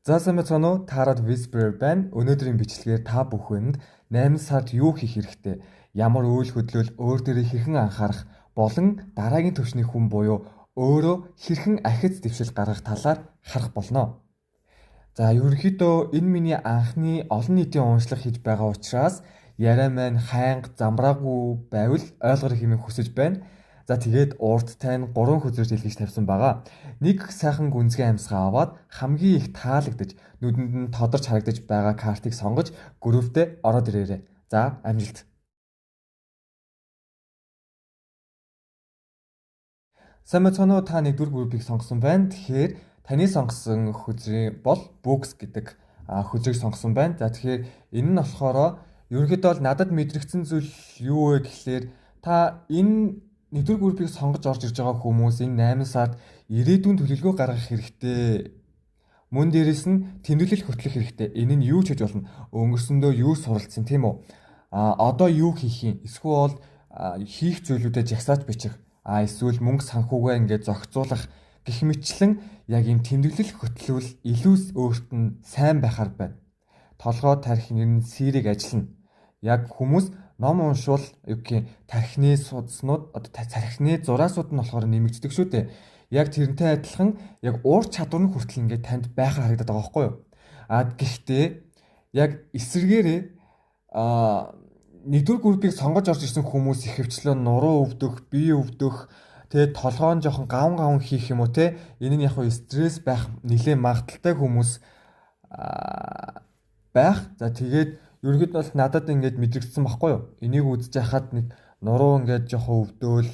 За сайн байна уу? Таарад Whisperer байна. Өнөөдрийн бичлэгээр та бүхэнд 8 сард юу хийх хэрэгтэй, ямар үйл хөдлөл өөр дээрээ хэрхэн анхаарах болон дараагийн түвшний хүн буюу өөрөө хэрхэн ахиц дэвшил гаргах талаар харах болно. За ерөнхийдөө энэ миний анхны олон нийтийн уншлага хийж байгаа учраас яриа маань хайнга замбраагүй байвал ойлгох хэмээн хүсэж байна. За тэгээд урд тань 3 хөзөрт илгээж тавьсан байгаа. Нэг сайхан гүнзгий амьсгаа аваад хамгийн их таалагдж нүдэнд нь тодорч харагдаж байгаа картыг сонгож групптэй ороод ирээрэй. За амжилт. Сайн мэцгэнүү та нэгдүгээр группийг сонгосон байна. Тэгэхээр таны сонгосон хөзрийн бол Books гэдэг хөзрийг сонгосон байна. За тэгэхээр энэ нь болохоор ерөнхийдөө бол надад мэдрэгдсэн зүйл юу вэ гэхлээр та энэ нэгдүгээр группийг сонгож орж ирж байгаа хүмүүс энэ 8 сард ирээдүйн төлөвлөгөө гаргах хэрэгтэй. Мөн дээрэс нь тэмдэглэл хөтлөх хэрэгтэй. Энэ нь юу ч гэж болно. Өнгөрсөндөө юу суралцсан тийм үү? Одоо юу хийх юм? Эсвэл хийх зүйлүүдэд жагсааж бичих. Эсвэл мөнгө санхүүгээ ингээд зохицуулах гэх мэтлэн яг юм тэмдэглэл хөтлөвл илүү өөрт нь сайн байхаар байна. Толгой тарих нэр нь сэрэг ажиллана. Яг хүмүүс ном уншвал тархины судснууд одоо тархины зураасууд нь болохоор нэмэгддэг шүү дээ. Яг тэрнтэй адилхан яг уур чадвар нь хүртэл ингээд танд байхаар харагдаад байгаа байхгүй юу? Гэхдээ яг эсэргээрээ нэгдүгээр группийг сонгож орж ирсэн хүмүүс ихэвчлэн нуруу өвдөх, бие өвдөх, тэгээ толгоо нь жоохон гавн хийх юм уу те. Энэ нь яг хөө стресс байх нэлээд магадaltaй хүмүүс байх. За тэгээд ерөнхийдөө бол надад ингээд мэдрэгдсэн байхгүй юу? Энийг үзэж хахад нэг нуруу ингээд жоохон өвдөөл,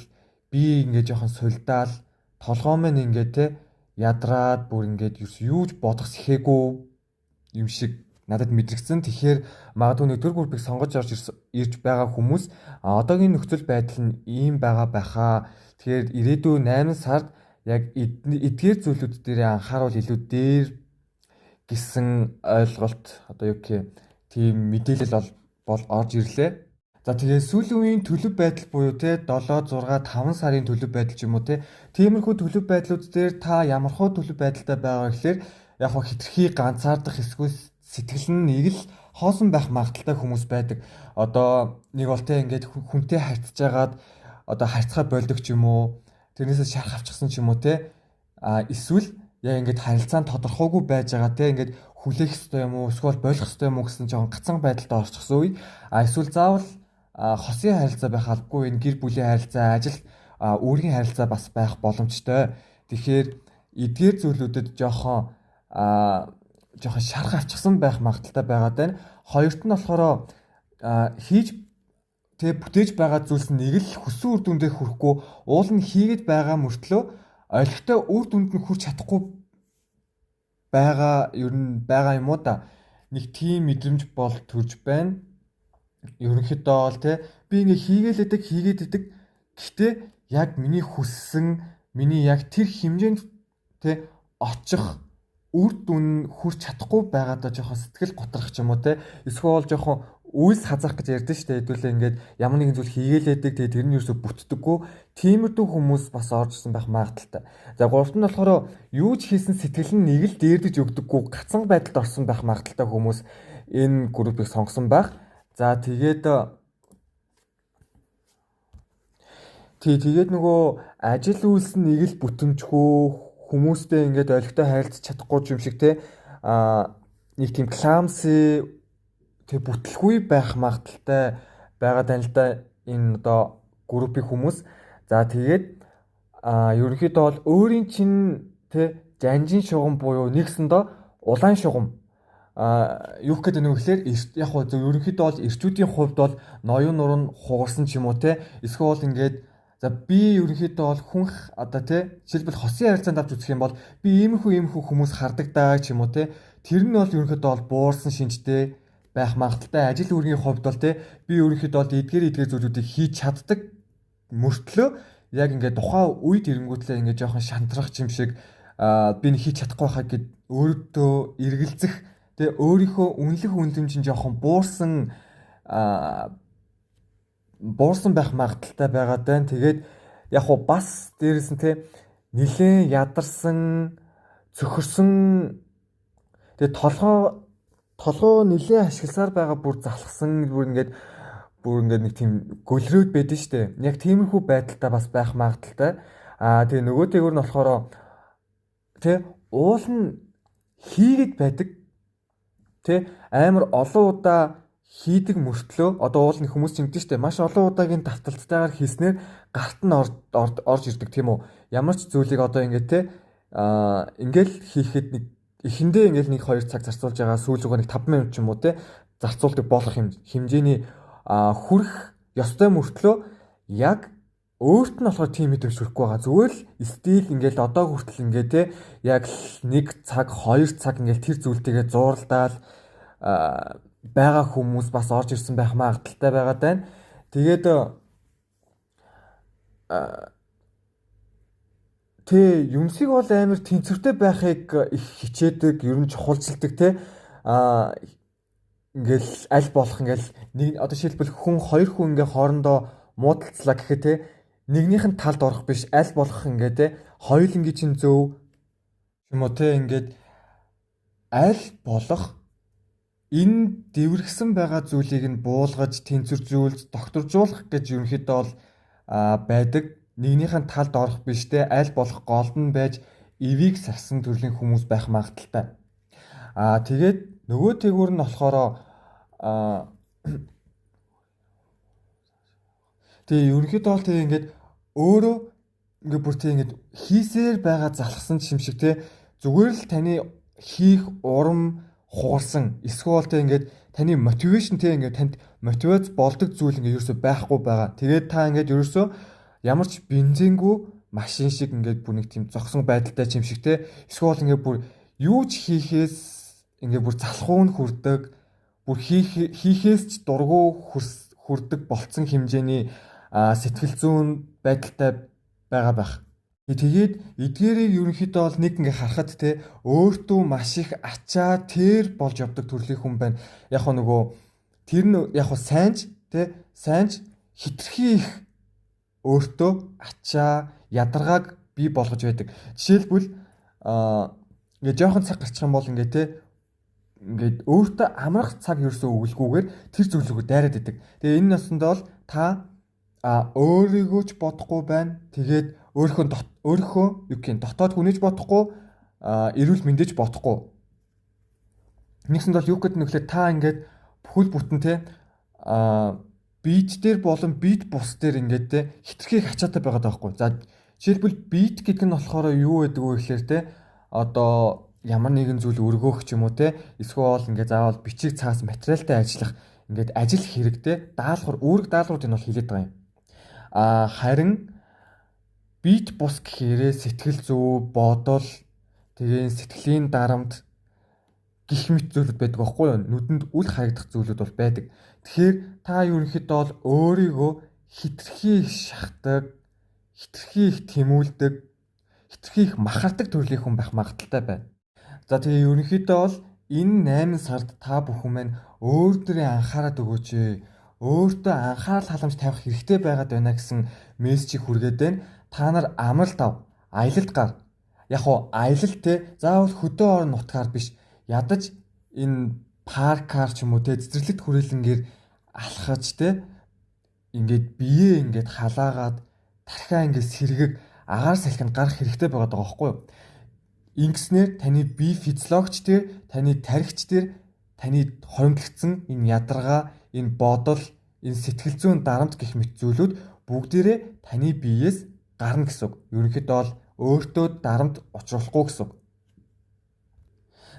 бие ингээд жоохон сулдаал, толгоо маань ингээд те ядраад бүр ингээд юуж бодох сэхээгүй юм шиг надад мэдрэгдсэн. Тэгэхээр магадгүй нэгдүгээр группийг сонгож ирж байгаа хүмүүс одоогийн нөхцөл байдал нь ийм байгаа байхаа. Тэгэхээр ирээдүйн 8 сард яг эдгээр зүйлүүд дээр анхааруул илүү дээр гэсэн ойлголт одоо юу гэх тийм мэдээлэл бол орж ирлээ. За тэгээ сүүлийн үеийн төлөв байдал буюу те 7, 6, 5 сарын төлөв байдал ч юм уу те. Тиймэрхүү төлөв байдлууд дээр та ямархуу төлөв байдалтай байгаа гэхээр яг хоо хитрхи ганцаардах эсвэл сэтгэл нь нэг л хоосон байх магадaltaй хүмүүс байдаг. Одоо нэг бол те ингээд хүнтэй харьцаж байгаад одоо харьцаа болдог ч юм уу. Тэрнээсээ шарх авчихсан ч юм уу те. Эсвэл яг ингээд харилцаанд тодорхойгүй байж байгаа те ингээд хүлээх ёстой юм уу эсвэл болох ёстой юм уу гэсэн жоохон гацсан байдалд орчихсон үе. Эсвэл заавал хосын харилцаа байх албагүй энэ гэр бүлийн харилцаа, ажил үүргийн харилцаа бас байх боломжтой. Тэгэхээр эдгээр зүйлүүдэд жоохон шарх авчихсан байх магадaltaй байгаа даа. Хоёрт нь болохоор хийж бүтээж байгаа зүйлс нэг л хүссэн үр дүндээ хүрэхгүй уул нь хийгээд байгаа мөртлөө ойлгохтой үр дүнд нь хүрч чадахгүй байгаа юм уу да. Нэг тийм мэдрэмж бол төрж байна. Ерөнхийдөө бол би ингээ хийгээд идэг. Гэхдээ яг миний хүссэн, миний яг тэр хэмжээнд очих үр дүн хүрч чадахгүй байгаадаа жоохон сэтгэл готрох ч юм уу эсвэл жоохон үйлс хазаах гэж ярьдэн шүү дээ. Хэдүүлээ ингээд ямар нэгэн зүйл хийгээлээдэг тэгээ тэр нь ерөөсө бүтдэггүй тиймэрдүү хүмүүс бас орж ирсэн байх магадaltaй. За гуравт нь болохоор юу ч хийсэн сэтгэл нь нэг л дээрдэж өгдөггүй гацсан байдалд орсон байх магадaltaй хүмүүс энэ группийг сонгосон байх. За тэгээд нөгөө ажил үйлс нь нэг л бүтэмжгүй хүмүүстэй ингээд ойлгохтой харилцаж чадахгүй юм шиг нэг тийм clumsy бүтлгүй байх магадaltaй байгаа тань л да энэ одоо группийн хүмүүс. За тэгээд ерөнхийдөө бол өөрийн чинь жанжин шугам буюу нэгсэндээ улаан шугам юу гэдэг нь вэ гэхээр яг хөө ерөнхийдөө бол эрчүүдийн хувьд бол ноён нур нь хугарсан ч юм уу эсвэл ингээд за би ерөнхийдөө бол хүнх одоо жишээлбэл хосын харилцаанд авч үзэх юм бол би иймэрхүү хүмүүс хардаг даа ч юм уу тэр нь бол ерөнхийдөө бол буурсан шинжтэй байх магадaltaй. Ажил үүргийн хувьд бол би ерөнхийдөө бол эдгээр зүйлүүдийг хийж чаддаг мөртлөө яг ингээд тухайн үед ирэнгүүтлээ ингээд жоохон шантрах юм шиг би нэг хийж чадахгүй байхаа гэд өөртөө эргэлзэх өөрийнхөө үнэлэх үнэлэмж нь жоохон буурсан байх магадaltaй байгаа даа. Тэгээд яг хуу бас дээрэс нь нилээн ядарсан цөхөрсөн Тэгээ толгоо нэлээд ашигласаар байгаа бүр залхсан бүр ингээд нэг тийм гөлрөөд байдэн штэ. Яг тиймэрхүү байдалтай бас байх магадaltaй. Тэгээ нөгөөтэйгөр нь болохоор тэ уул нь хийгээд байдаг. Тэ амар олон удаа хийдэг мөртлөө одоо уул нь хүмүүс чинь гэдэг штэ. Маш олон удаагийн давталтайгаар хийснээр гарт нь орж ирдэг тийм үү. Ямар ч зүйлийг одоо ингээд тэ ингээл хийхэд нэг эхэндээ ингээл 1-2 цаг зарцуулж байгаа сүүл рүүгээ нэг 5 минут ч юм уу те зарцуулдаг болох хэмжээний хүрэх ёстой мөртлөө яг өөрт нь болохоор тийм мэдрэмж хүрэхгүй байгаа. Зүгээр л стил ингээл одоо хүртэл ингээ те яг 1 цаг 2 цаг ингээл тэр зүйлтэйгээ зууралдаал байгаа хүмүүс бас орж ирсэн байх магадaltaй байгаад байна. Тэгээд Тэ юмсыг бол амар тэнцвэртэй байхыг их хичээдэг, ер нь чухалчилдаг те. Ингээл аль болох ингээл нэг одоо жишээлбэл хоёр хүн ингээ хоорондоо муудалцлаа гэхэд те нэгнийх нь талд орох биш аль болох ингээ те хоёулангийн чинь зөв юм уу те ингээд аль болох энэ дэврэгсэн байгаа зүйлийг нь буулгаж тэнцвэржүүлж докторжуулах гэж ерөнхийдөө бол байдаг. Нэгнийхэн талд орох биш те аль болох голд нь байж эвийг сарсан төрлийн хүмүүс байх магадaltaй. Тэгээд нөгөө тэгүр нь болохоор тэгээ ерөнхийдөө бол тэгээ ингээд өөрөө ингээд бүр тэгээ ингээд хийсээр байгаа залхсан юм шиг те зүгээр л таны хийх урам хугарсан эсвэл те ингээд таны мотивашн те ингээд танд мотивац болдог зүйл ингээд ерөөсөй байхгүй байгаа. Тэгээд та ингээд ерөөсөө ямар ч бензингүй машин шиг ингээд бүр нэг тийм зогсон байдалтай юм шиг те эсвэл ингээд бүр юу ч хийхээс ингээд бүр залхуу нь хүрдэг бүр хийхээс ч дургу хүрдэг болцсон хэмжээний сэтгэл зүйн байдалтай байгаа байх. Тэгээд эдгээрийг ерөнхийдөө бол нэг ингээ харахад те өөртөө маш их ачаа тэр болж явдаг төрлийн хүн байна. Яг нөгөө тэр нь яг сайнч те сайнч хитрхи их өөртөө ачаа ядаргааг бий болгож байдаг. Жишээлбэл ингээ жоохон цаг гарчих юм бол ингээ те ингээд өөртөө амрах цаг ерөөсөө өгөлгүйгээр тэр зүйлүүгээ дайраад идэг. Тэгээ энэ насанд бол та өөрийгөө ч бодохгүй байна. Тэгээд өөрийнхөө юу гэх юм дотоод хүнийч бодохгүй эрүүл мэндэж бодохгүй. Нэгсэнд бол юу гэдэг нөхлөө та ингээд бүхэл бүтэн те бит дээр болон бит бус дээр ингээд те хитрхи хачаатай байгаад байгаа байхгүй. За жишээлбэл бит гэдэг нь болохоор юу гэдэг вэ гэхээр те одоо ямар нэгэн зүйл өргөөх ч юм уу те эсвэл ингээд заавал бичиг цаас материалтай ажиллах ингээд ажил хэрэгтэй даалгавар үүрэг даалгаврууд энэ бол хилээд байгаа юм. Харин бит бус гэхээрээ сэтгэл зүй бодол тэгээ сэтгэлийн дарамт гих мэт зүйлүүд байдаг байхгүй юу? Нүдэнд үл харагдах зүйлүүд бол байдаг. Тэгэхээр та ерөнхийдөө бол өөрийгөө хитрхи их шахдаг, хитрхи их тэмүүлдэг, хитрхи их махардаг төрлийн хүн байх магадaltaй байна. За тэгээ ерөнхийдөө бол энэ 8 сард та бүхэн маань өөр дөрөө анхаарат өгөөч. Өөртөө анхаарал халамж тавих хэрэгтэй байгаад байна гэсэн мессежийг хүргээд байна. Та нар амралт ав, аялалд гар. Яг уу аялалт те заавал хөдөө орон нутгаар биш. Ядаж энэ паркаар ч юм уу те цэцэрлэгт хүрээлэнгээр алхаж те ингээд бие ингээд халаагаад тархиа ингээд сэргэг агаар салхинд гарах хэрэгтэй байгаад байгаа байхгүй юу? Ингэснээр таны бие физиологч дээр, таны тархич дээр таны хоримтлагдсан энэ ядаргаа, энэ бодол, энэ сэтгэл зүйн дарамт гэх мэт зүйлүүд бүгдээрээ таны биеэс гарна гэсэн үг. Ерөнхийдөө бол өөртөө дарамт учруулахгүй гэсэн үг.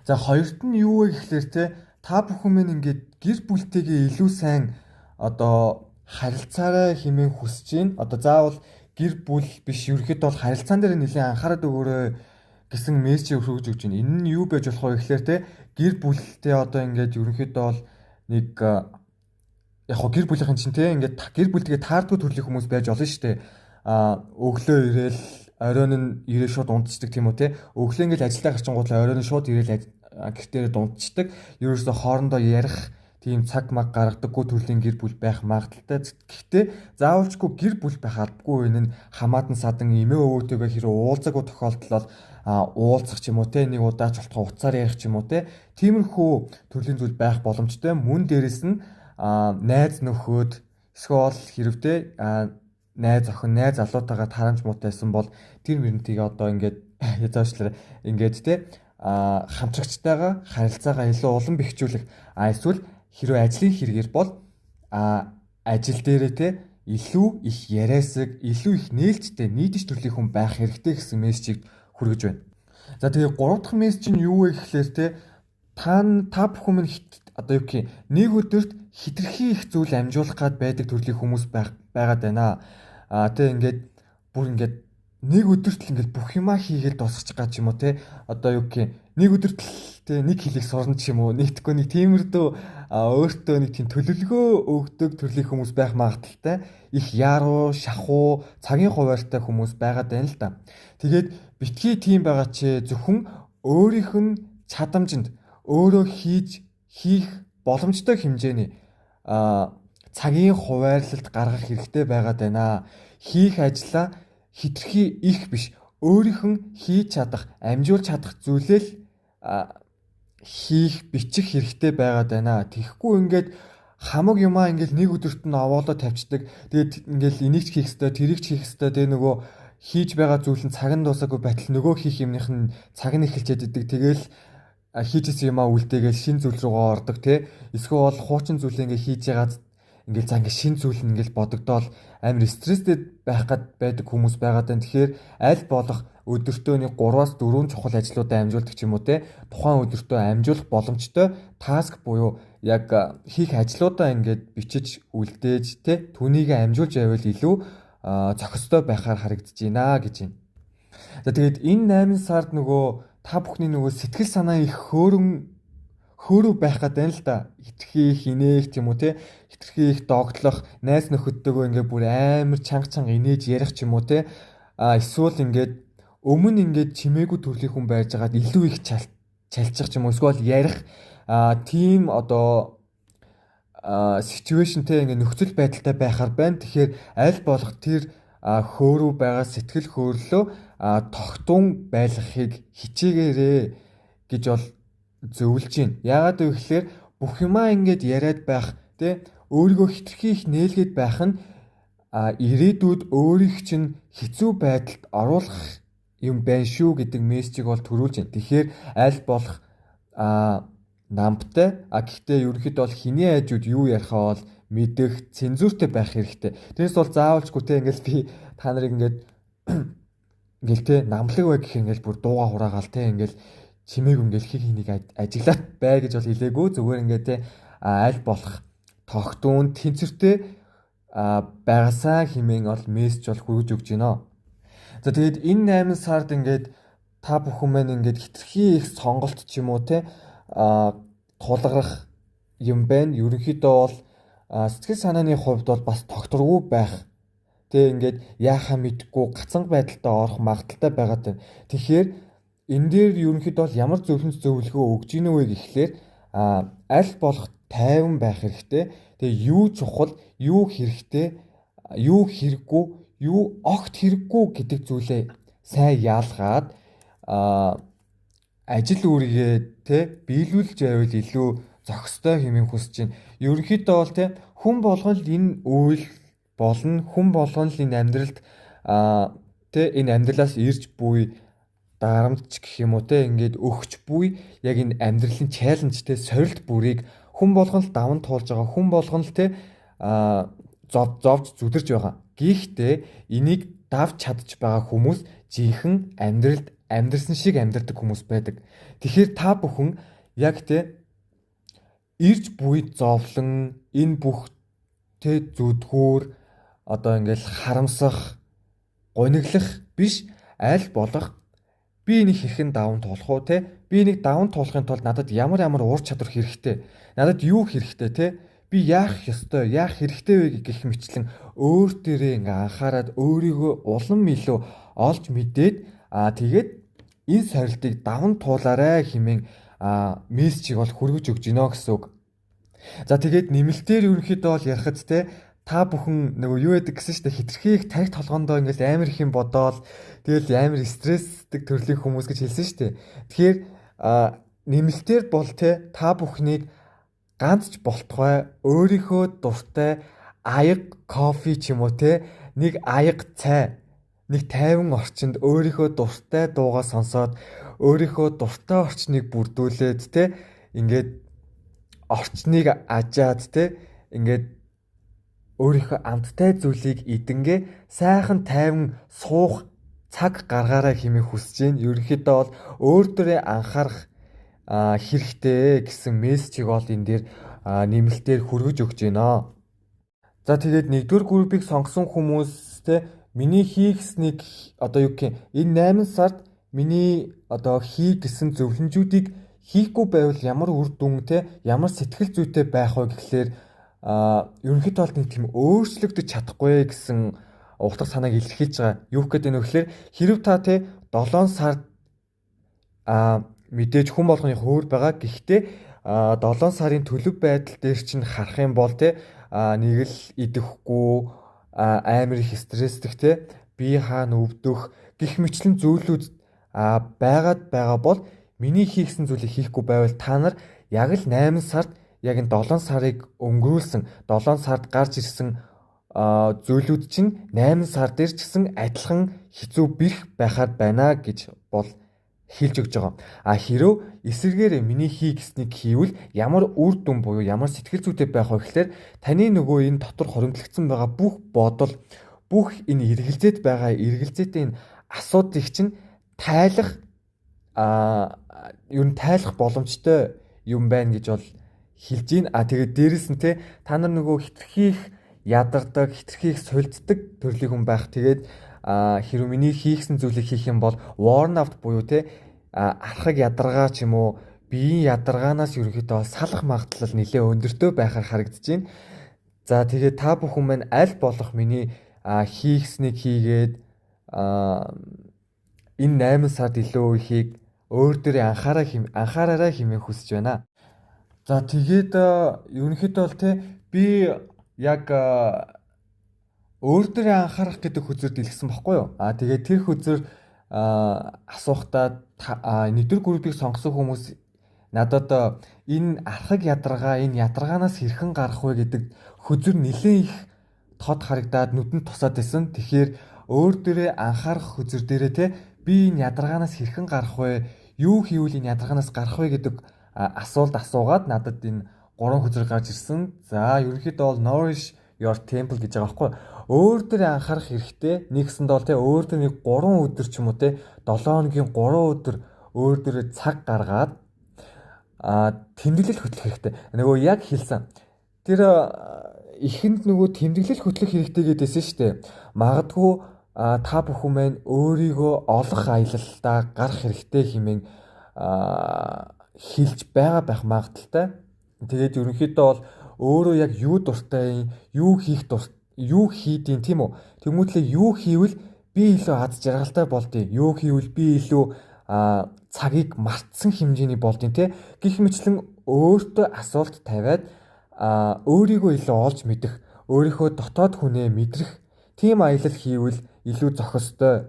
За хоёрт нь юу вэ гэхлээр те та бүхэн минь ингээд гэр бүлтэйгээ илүү сайн одоо харилцаарай хэмээн хүсэж байна. Одоо заавал гэр бүл биш ерөнхийдөө бол харилцаан дээр нэлээд анхаарал өгөөрэй гэсэн мессеж өргөж өгч байна. Энэ нь юу байж болох вэ гэхлээр те гэр бүлтэй одоо ингээд ерөнхийдөө бол нэг яг хоо гэр бүлийнхэн чинь те ингээд гэр бүлтэйгээ таардгүй төрлийн хүмүүс байж болно шүү дээ. Өглөө ирээл оройн нь ирээ шууд унтцдаг тийм үү те. Өглөө ингээд ажилдаа гарчингуудлаа оройн нь шууд ирээл гэртээ унтцдаг. Ерөөсөө хоорондоо ярих тийм цаг маг гаргадаггүй төрлийн гэр бүл байх магадaltaй. Гэхдээ заавалчгүй гэр бүл байх албагүй энэ хамаатан садан эмээ өвөөтэйгээ хэрэг уулзаагүй тохиолдол бол уулзах ч юм уу те нэг удаач болтгоо уцаар ярих ч юм уу те тиймэрхүү төрлийн зүйл байх боломжтой. Мөн дээрэс нь найз нөхөд эсвэл хэрвээ найз охин найз залуутайгаа тарамж муутайсан бол тэр мөрөнтийг одоо ингээд язаачлаар ингээд те хамтрагчтайгаа харилцаагаа илүү улам бэхжүүлэх эсвэл хэрвээ ажлын хэрэгэр бол ажил дээрээ те илүү их яриасаг, илүү их нээлттэй нийтж төрлийн хүн байх хэрэгтэй гэсэн мессежийг хүргэж байна. За тэгээ 3 дахь мессеж нь юу вэ гэхлээр те та бүхэн минь одоо юу гэх юм нэг өдөрт хитрхи их зүйл амжуулах гад байдаг төрлийн хүмүүс байгаад байна. Тэ ингээд бүр ингээд нэг өдөрт л ингээд бүх юмаа хийгээл дуусчих гад ч юм уу те одоо юу гэх юм нэг өдөрт л те нэг хэлийг сурна ч юм уу нэгтгэхгүй нэг тиймэрдүү өөртөө нэг тийм төлөвлөгөө өгдөг төрлийн хүмүүс байх магадaltaй их яруу, шахуу, цагийн хуваартай хүмүүс байгаад байна л да. Тэгээд битгий тийм байгаа чи зөвхөн өөрийнх нь чадамжинд өөрөө хийх боломжтой хэмжээний цагийн хуваарлалт гаргах хэрэгтэй байгаад байна. Хийх ажлаа хитрхи их биш, өөрийнх нь хийж чадах, амжуулж чадах зүйлээ л хийх, бичих хэрэгтэй байгаад байна. Тэгэхгүй ингээд хамаг юмаа ингээд нэг өдөрт нь овоолоо тавьчихдаг. Тэгээд ингээд энийг ч хийх ёстой, тэрийг ч хийх ёстой. Тэгээ нөгөө хийж байгаа зүйл нь цаг нь дуусаагүй байтал нөгөө хийх юмных нь цаг нь эхэлчихэд идэг. Тэгээл хийжсэн юмаа үлдээгээл шин зүйл рүүгээ ордог те. Эсвэл хуучин зүйлээ ингээд хийж ягаад ингээд за ингээд шин зүйл нь ингээд бодогдоол амар стресстэй байх гад байдаг хүмүүс байгаад байна. Тэгэхээр аль болох өдөртөө нэг 3-аас 4 чухал ажлуудаа амжуулдаг ч юм уу те. Тухайн өдөртөө амжуулах боломжтой таск буюу яг хийх ажлуудаа ингээд бичиж үлдээж те түүнийг амжуулж байвал илүү зохистой байхаар харагдаж байна гэж байна. За тэгээд энэ 8 сард нөгөө та бүхний нөгөө сэтгэл санаа их хөөрөв байх гээд байна л да. Хитрхи хинээх ч юм уу те. Хитрхи их догтлох, найз нөхөдтэйгөө ингээд бүр амар чанга инээж ярих ч юм уу те. Эсвэл ингээд өмнө ингээд чимээгүй төрлийн хүн байж байгаад илүү их чалчих ч юм уу. Эсвэл ярих тийм одоо ситүэйшнтэй ингээд нөхцөл байдалтай байхаар байна. Тэгэхээр аль болох тэр хөөрөв байгаа сэтгэл хөдлөлөө тогтун байлгахыг хичээгээрэй гэж бол зөвлөж байна. Яагаад вэ гэхээр бүх юмаа ингээд яриад байх те өөрийгөө хитрхи их нээлгээд байх нь ирээдүйд өөрийнх чинь хэцүү байдалд оруулах юм байна шүү гэдэг мессежийг бол төрүүлж байна. Тэгэхээр аль болох намтай гэхдээ ерөнхийдөө бол хиний айжууд юу ярихаа бол мэдэх цензуртэй байх хэрэгтэй. Тэрнээс бол заавалчгүй те ингээл би та нарыг ингээл те намлаг бай гэх ингээл бүр дууга хураагаал те ингээл чимээг ингээл хийг хэнийг ажиглаад бай гэж бол хэлээгүй. Зүгээр ингээд те аль болох тогтун тэнцвэртэй байгаасаа хэмээн бол мессеж бол хүргэж өгч байна. За тэгээд энэ 8 сард ингээд та бүхэн маань ингээд хитрхи их сонголт ч юм уу те тулгарх юм байна. Ерөнхийдөө бол сэтгэл санааны хувьд бол бас тогтворгүй байх. Тэ ингээд яахаа мэдгүй гацанг байдалтай орох магадaltaй байгаад байна. Тэгэхээр энэ дээр ерөнхийдөө бол ямар зөвлөгөө өгж гинэ вэ гэхлээр аль болох тайван байх хэрэгтэй. Тэгээ юу чухал, юу хэрэгтэй, юу хэрэггүй, юу огт хэрэггүй гэдэг зүйлээ сайн яалгаад ажил үүргээ те биелүүлж байвал илүү зохистой хэмээн хүсэж байна. Ерөнхийдөө бол те хүн болгон л энэ үйл болно. Хүн болгон л энэ амьдралд те энэ амьдралаас ирж буй дарамтч гэх юм уу те ингээд өгч буй яг энэ амьдралын чаленжтэй сорилт бүрийг хүн болгон л даван туулж байгаа. Хүн болгон л те зовж зүдэрж байгаа. Гэхдээ энийг давж чадж байгаа хүмүүс жинхэнэ амьдралд амьдрсан шиг амьдрдаг хүмүүс байдаг. Тэгэхээр та бүхэн яг те ирж буй зовлон энэ бүх те зүдгүүр одоо ингээл харамсах, гониглох биш аль болох би нэг хэрхэн даван туулах уу те би нэг даван туулахын тулд надад ямар ур чадвар хэрэгтэй, надад юу хэрэгтэй те би яах ёстой, яах хэрэгтэй вэ гэх мэтлэн өөр дээрээ ингээ анхаарад өөрийгөө улам илүү олж мэдээд тэгээд энэ сорилтыг даван туулаарай хэмээн мессежийг бол хүргэж өгч гинэ гэсэн үг. За тэгээд нэмэлтээр ерөнхийдөө бол ярихад те та бүхэн нөгөө юу яадаг гэсэн чинь хитрхи их тарих толгоондоо ингээл амар их юм бодоол тэгэл амар стрессдэг төрлийн хүмүүс гэж хэлсэн шүү дээ. Тэгэхээр нэмэлтээр бол те та бүхнийг ганц ч болтугай өөрийнхөө дуртай аяг кофе ч юм уу те нэг аяг цай нэг тайван орчинд өөрийнхөө дуртай дуугаа сонсоод өөрийнхөө дуртай орчныг бүрдүүлээд те ингээд орчныг ажаад те ингээд өөрийнхөө амттай зүйлийг идэнгээ сайхан тайван суух цаг гаргаараа хэмээн хүсэж байна. Ерөнхийдөө бол өөр дөрөө анхаарах хэрэгтэй гэсэн мессежийг бол энэ дээр нэмэлтээр хүргэж өгч байна. За тэгээд нэгдүгээр группийг сонгосон хүмүүстэй миний хийхснийг одоо юу гэх юм энэ 8 сард миний одоо хийх гэсэн зөвлөмжүүдийг хийхгүй байвал ямар үр дүнтэй ямар сэтгэл зүйтэй байх вэ гэхлээр ерөнхийдөө бол нэг тийм өөрчлөгдөж чадахгүй гэсэн утга санааг илэрхийлж байгаа. Юу гэдэг нь вэ гэхээр хэрв та те 7 сард мэдээж хүн болгоны өөр байгаа. Гэхдээ 7 сарын төлөв байдал дээр чинь харах юм бол те нэг л идэхгүй амар их стрессдэх те бие хаана өвдөх гих мэтлэн зүйлүүд байгаад байгаа бол миний хийхсэн зүйлийг хийхгүй байвал та нар яг л 8 сард яг энэ 7 сарыг өнгөрүүлсэн 7 сард гарч ирсэн зүйлүүд чинь 8 сар дээр ч гэсэн адилхан хэцүү бэрх байхаар байна гэж бол хэлж өгч байгаа. Хэрв эсэргээр миний хийгснийг хийвэл ямар үр дүн буюу ямар сэтгэл зүйтэй байх вэ гэхээр таны нөгөө энэ дотор хоримтлагдсан байгаа бүх бодол бүх энэ эргэлзээд байгаа эргэлзээтэй энэ асуудлыг чинь тайлах ер нь тайлах боломжтой юм байна гэж бол хэлж гин. Тэгээд дээрэс нь те та нар нөгөө хитрхи их ядардаг, хитрхи их сульддаг төрлийн хүн байх. Тэгээд хэрв миний хийхсэн зүйлийг хийх юм бол worn out буюу те архаг ядаргаа ч юм уу биеийн ядаргаанаас ерөнхийдөө салах магадлал нэлээд өндөртөө байхаар харагдаж байна. За тэгээд та бүхэн маань аль болох миний хийхснийг хийгээд энэ 8 сард илүү ихийг өөр дөрөө анхаараарай хэмээн хүсэж байна. За тэгээд ерөнхийдөө бол те би яг өөр дөрөө анхаарах гэдэг хөзөр дэлгэсэн баггүй юу? Тэгээд тэр хөзөр асуухтаа нэгдүгээр группийг сонгосон хүмүүс надад энэ архаг ядаргаа энэ ядаргаанаас хэрхэн гарах вэ гэдэг хөзөр нэлээд их тод харагдаад нүдэнд тусаад байсан. Тэгэхээр өөр дөрөө анхаарах хөзөр дээрээ те би энэ ядаргаанаас хэрхэн гарах вэ? Юу хийвэл энэ ядаргаанаас гарах вэ гэдэг асуулт асуугаад надад энэ 3 хөзөр гарч ирсэн. За ерөнхийдөө бол nourish your temple гэж байгаа байхгүй. Өөр дөрөө анхаарах хэрэгтэй. Нэгсэндээ бол те өөр дөрөө нэг 3 өдөр ч юм уу те 7 хоногийн 3 өдөр өөр дөрөө цаг гаргаад тэмдэглэл хөтлөх хэрэгтэй. Нөгөө яг хэлсэн. Тэр эхэнд нөгөө тэмдэглэл хөтлөх хэрэгтэй гэдээсэн шүү дээ. Магадгүй та бүхэн маань өөрийгөө олох аялалдаа гарах хэрэгтэй хэмээн хэлж байгаа байх магадaltaй. Тэгээд ерөнхийдөө бол өөрөө яг юу дуртай юу хийдیں тийм үү? Тэмүүтлээ юу хийвэл би илүү аз жаргалтай болдیں۔ Юу хийвэл би илүү цагийг мартсан хэмжээний болдیں те. Гэх мэтлэн өөртөө асуулт тавиад өөрийгөө илүү олж мэдэх, өөрийнхөө дотоод хүнээ мэдрэх тийм аялал хийвэл илүү зохистой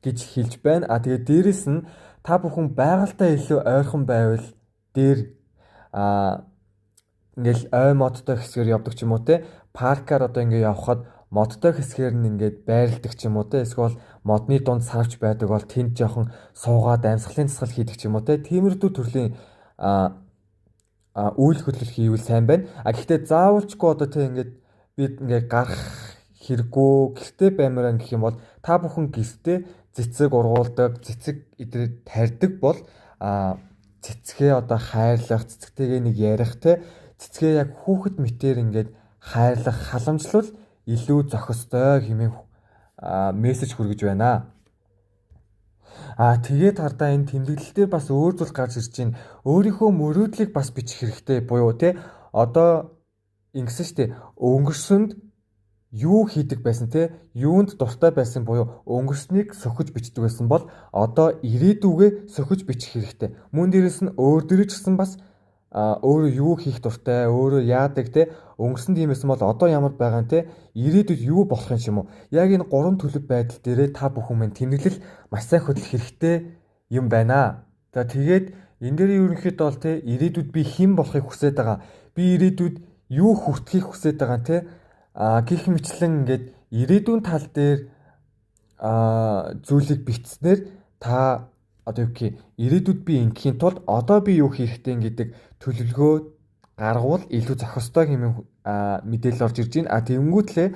гэж хэлж байна. Тэгээд дээрэс нь та бүхэн байгальтай илүү ойрхон байвал дээр ингээл ой модтой хэсгээр явдаг ч юм уу те. Паркаар одоо ингээ явхад модтой хэсгээр нь ингээд байрладаг ч юм уу те. Эсвэл модны дунд сарвч байдаг бол тэнд жоохон суугаад амьсгалын засал хийдэг ч юм уу те. Тиймэрдүү төрлийн үйл хөдлөл хийвэл сайн байна. Гэхдээ заавалчгүй одоо те ингээд бид ингээ гарах хэрэггүй гэртээ баймаар гэх юм бол та бүхэн гэртээ цэцэг ургуулдаг, цэцэг идрээ тарьдаг бол цэцгээ одоо хайрлах, цэцэгтэйгээ нэг ярих те. Цэцгээ яг хүүхэд мэтээр ингээд хайрлах, халамжлал илүү зохистой хэмээн мессеж хүргэж байна. Тэгээд хардаа энэ тэмдэглэлээр бас өөр зүйл гарч ирж байна. Өөрийнхөө мөрөөдлийг бас бичих хэрэгтэй буюу те. Одоо ингэсэн штэ өнгөрсөнд юу хийдэг байсан те, юунд дуртай байсан буюу өнгөрснийг сөхөж бичдэг байсан бол одоо ирээдүгээ сөхөж бичих хэрэгтэй. Мөн дээрээс нь өөр дөрөж гэсэн бас өөрөө юу хийх дуртай, өөрөө яадаг те өнгөрсөн тийм байсан бол одоо ямар байгаа нь те ирээдүйд юу болох юм ч юм уу. Яг энэ гурван төлөв байдал дээрээ та бүхэн минь тэмдэглэл маш сайн хөтлөх хэрэгтэй юм байна. За тэгээд энэ дээр ерөнхийдөө бол те ирээдүйд би хэн болохыг хүсэж байгаа. Би ирээдүйд юу хүртэхийг хүсэж байгаа те гэх мэтлэн ингээд ирээдүйн тал дээр зүйлийг бичснээр та одоо юу гэх ирээдүйд би ингэхийн тулд одоо би юу хийх хэрэгтэй гэдэг төлөвлөгөө гаргавал илүү зохистой хэмээн мэдээлэл орж ирж байна. Тэгэнгүүтлээ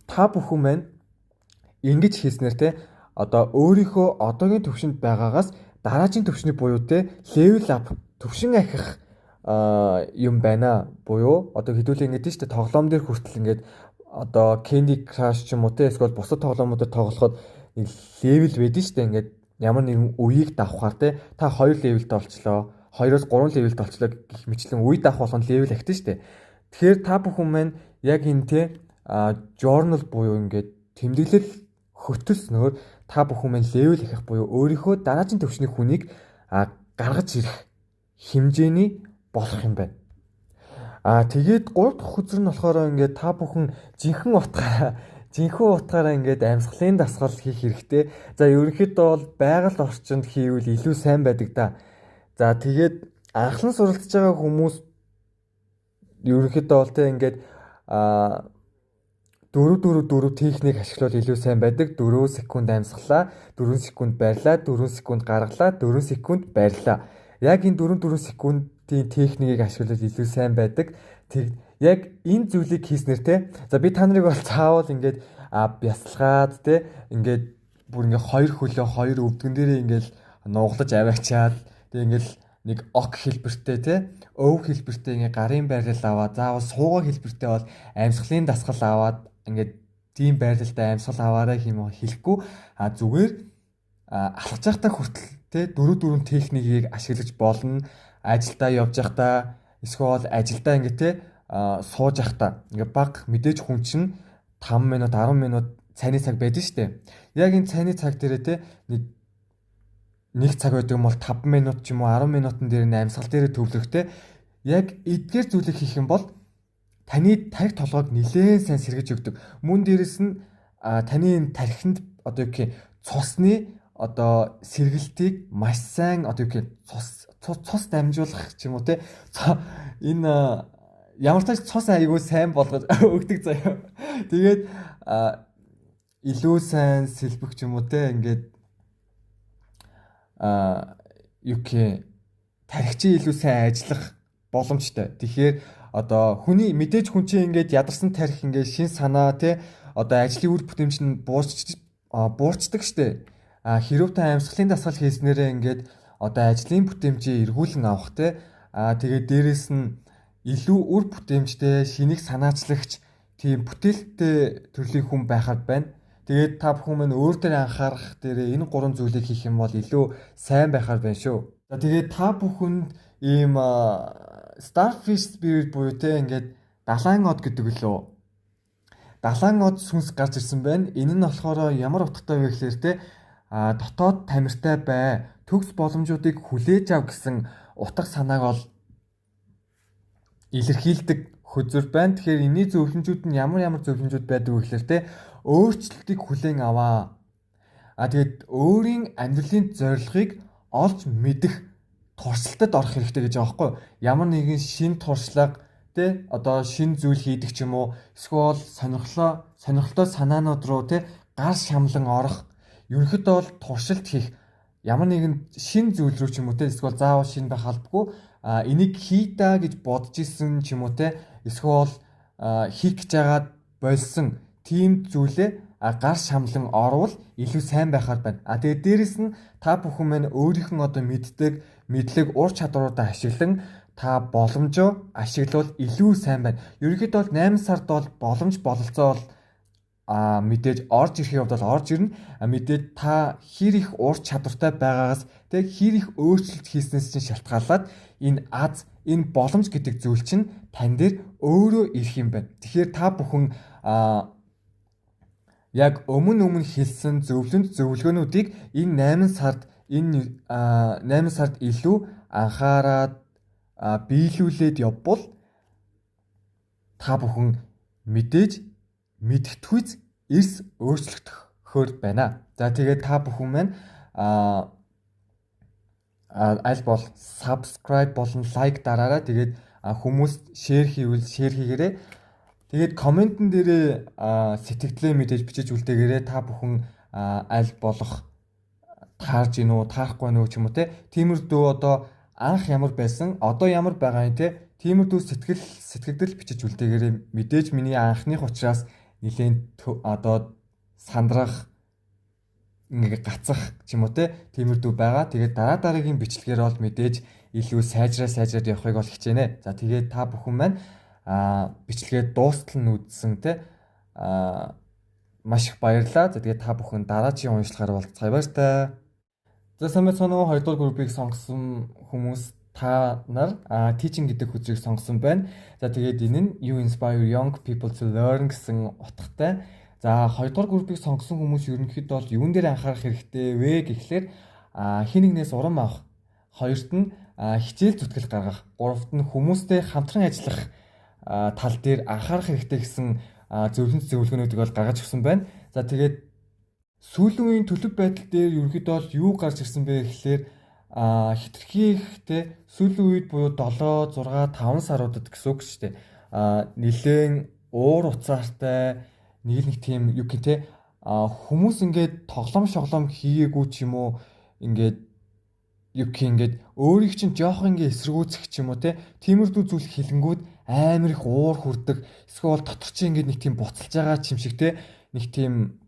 та бүхэн маань ингэж хийснээр те одоо өөрийнхөө одоогийн төвшөнд байгаагаас дараагийн төвшнийг буюу те level up төвшин ахих юм байна. Буюу одоо хэдүүлээ ингэж штэ тоглоом дээр хүртэл ингэж одоо Candy Crush ч юм уу те эсвэл бусад тоглоомуудад тоглоход нэг level байдаг штэ ингэж ямар нэгэн үеийг давхаар те та 2 левелтэй болчлоо 2-оос 3 левелтэй болчлоо гэх мэтлэн үе давах болгоно левел ахдаг штэ. Тэгэхээр та бүхэн маань яг энэ те journal буюу ингээд тэмдэглэл хөтөлснөөр та бүхэн маань левел ахих буюу өөрийнхөө дараагийн төвчний хүнийг гаргаж ирэх хэмжээний болох юм байна. Тэгээд 3 дахь үзэр нь болохоор ингээд та бүхэн жинхэнэ утгаараа ингээд амьсгалын дасгал хийх хэрэгтэй. За ерөнхийдөө бол байгаль орчинд хийвэл илүү сайн байдаг да. За тэгээд анхлан суралцж байгаа хүмүүс ерөнхийдөө бол тэ ингээд 4 техник ашиглавал илүү сайн байдаг. 4 секунд амьсгалаа, 4 секунд барьлаа, 4 секунд гаргалаа, 4 секунд барьлаа. Яг энэ 4 секундын техникийг ашиглавал илүү сайн байдаг. Яг энэ зүйлийг хийснээр те за би та нарыг бол цаавал ингээд бясалгаад те ингээд бүр ингээд хоёр хөлөө хоёр өвдгөн дээрээ ингээд нуглаж аваачаад те ингээд нэг ок хэлбэртэй те өв хэлбэртэй ингээд гарын байрлал аваад заавал суугаа хэлбэртэй бол амьсгалын дасгал аваад ингээд тийм байрлалтай амьсгал аваарай хэлэхгүй зүгээр алхаж байхдаа хүртэл те 4 техникийг ашиглаж болно. Ажилдаа явж байхдаа эсвэл ажилдаа ингээд те сууж байхдаа ингээд баг мэдээж хүн чинь 5 минут 10 минут цайны цаг байдаг шүү дээ. Яг энэ цайны цаг дээрээ те нэг цаг байдаг юм бол 5 минут ч юм уу 10 минутын дээр нь амьсгал дээрээ төвлөрөхтэй. Яг эдгээр зүйлийг хийх юм бол таны тарих толгойг нэлээд сайн сэргэж өгдөг. Мөн дээрэс нь таны энэ тархинд одоо юу гэх цусны одоо сэргэлтийг маш сайн одоо юу гэх цус дамжуулах ч юм уу те энэ ямар ч цус айгүй сайн болгож өгдөг заяа. Тэгээд илүү сайн сэлбэх ч юм уу те ингээд юу гэх тархичийн илүү сайн ажиллах боломжтой. Тэгэхээр одоо мэдээж хүн чинь ингээд ядарсан тарих ингээд шин санаа те одоо ажлын үр бүтээмж нь буурчдаг штэ. Хэрв та амьсгалын дасгал хийснээрээ ингээд одоо ажлын бүтээмжийг эргүүлэн авах те тэгээд дээрэс нь илүү үр бүтээмжтэй шинийг санаачлагч тийм бүтээлтэй төрлийн хүн байхад байна. Тэгээд та бүхэн мань өөр дээр анхаарах дээр энэ 3 зүйлийг хийх юм бол илүү сайн байхаар байна шүү. За тэгээд та бүхэнд ийм Starfish Spirit буюу те ингээд далайн од гэдэг лөө. Далайн од сүнс гарч ирсэн байна. Энэ нь болохоор ямар утгатай вэ гэхээр те дотоод тамиртай бай, төгс боломжуудыг хүлээж ав гэсэн утга санааг бол илэрхийлдэг хөзөр байна. Тэгэхээр энэний зөвлөмжүүд нь ямар зөвлөмжүүд байдаг вэ гэхээр те өөрчлөлтийг хүлээн аваа. Тэгээд өөрийн амьдралын зорилгыг олж мэдэх туршилтад орох хэрэгтэй гэж байгаа байхгүй юу? Ямар нэгэн шин туршлага те одоо шин зүйл хийдэг ч юм уу эсвэл сонирхолтой санаанууд руу те гар шамлан орох ерөнхийдөө бол туршилт хийх ямар нэгэн шин зүйл рүү ч юм уу те эсвэл заавал шин байх албагүй энийг хийдаа гэж бодож исэн ч юм уу те эсвэл хийх гэж байгаад болсон тийм зүйлээ гар шамлан орвол илүү сайн байхаар байна. Тэгээд дээрэс нь та бүхэн маань өөрийнх нь одоо мэдлэг ур чадваруудаа ашиглан та боломжоо ашиглавал илүү сайн байна. Ерөнхийдөө бол 8 сард бол боломж бололцоо бол мэдээж орж ирэх явдал орж ирнэ. Мэдээж та хэр их ур чадвартай байгаагаас тэг хэр их өөрчлөлт хийснээс чинь шалтгаалаад энэ боломж гэдэг зүйл чинь тань дээр өөрөө ирэх юм байна. Тэгэхээр та бүхэн яг өмнө хэлсэн зөвлөгөөнүүдийг энэ 8 сард илүү анхаарад биелүүлээд явбал та бүхэн мэдээж мэдтгүйц эрс өөрчлөгдөхөөр байна. За тэгээд та бүхэн маань аль бол subscribe болон лайк дараарай. Тэгээд хүмүүст шеэр хийвэл шеэр хийгээрэй. Тэгээд комментэн дээрээ сэтгэлдээ мэдээж бичиж үлдээгээрэй. Та бүхэн аль болох таарж гин үү, таарахгүй нүү ч юм уу те. Тиймэрдүү одоо анх ямар байсан, одоо ямар байгаа юм те. Тиймэрдүү сэтгэгдэл бичиж үлдээгээрэй. Мэдээж миний анхных учраас нэлээд одоо сандрах ингээ гацах ч юм уу те. Тиймэрдүү байгаа. Тэгээд дараагийн бичлэгээр бол мэдээж илүү сайжраад явахыг бол хичээнэ. За тэгээд та бүхэн маань бичлэгээ дуустал нь үзсэн те. Маш их баярлалаа. За тэгээд та бүхэн дараагийн уншлагаар уулзцгаая баяртай. За сайн байна уу? 2 дугаар группийг сонгосон хүмүүс та нар teaching гэдэг хүчийг сонгосон байна. За тэгээд энэ нь You Inspire Young People to Learn гэсэн утгатай. За 2 дугаар группийг сонгосон хүмүүс ерөнхийдөө бол юун дээр анхаарах хэрэгтэй вэ гэхлээр хин нэгнээс урам авах, хоёрт нь хичээл зүтгэл гаргах, гуравт нь хүмүүстэй хамтран ажиллах тал дээр анхаарах хэрэгтэй гэсэн зөвлөгөөнүүдийг бол гаргаж өгсөн байна. За тэгээд сүүлийн үеийн төлөв байдал дээр ерөнхийдөө бол юу гарч ирсэн бэ гэхлээр хитрхи ихтэй сүүлийн үед буюу 7, 6, 5 саруудад гэсэн үг шүү дээ. Нилээн уур уцаартай нэг тийм юу гэх те хүмүүс ингээд тоглоом шоглоом хийгээгүй ч юм уу ингээд юу гэх ингээд өөрийг чинь жоох ингээд эсэргүүцэх ч юм уу те тиймэрдүү зүйл хилэнгүүд амар их уур хүрдэг эсвэл дотор чинь ингээд нэг тийм буцалж байгаа юм шиг те нэг тийм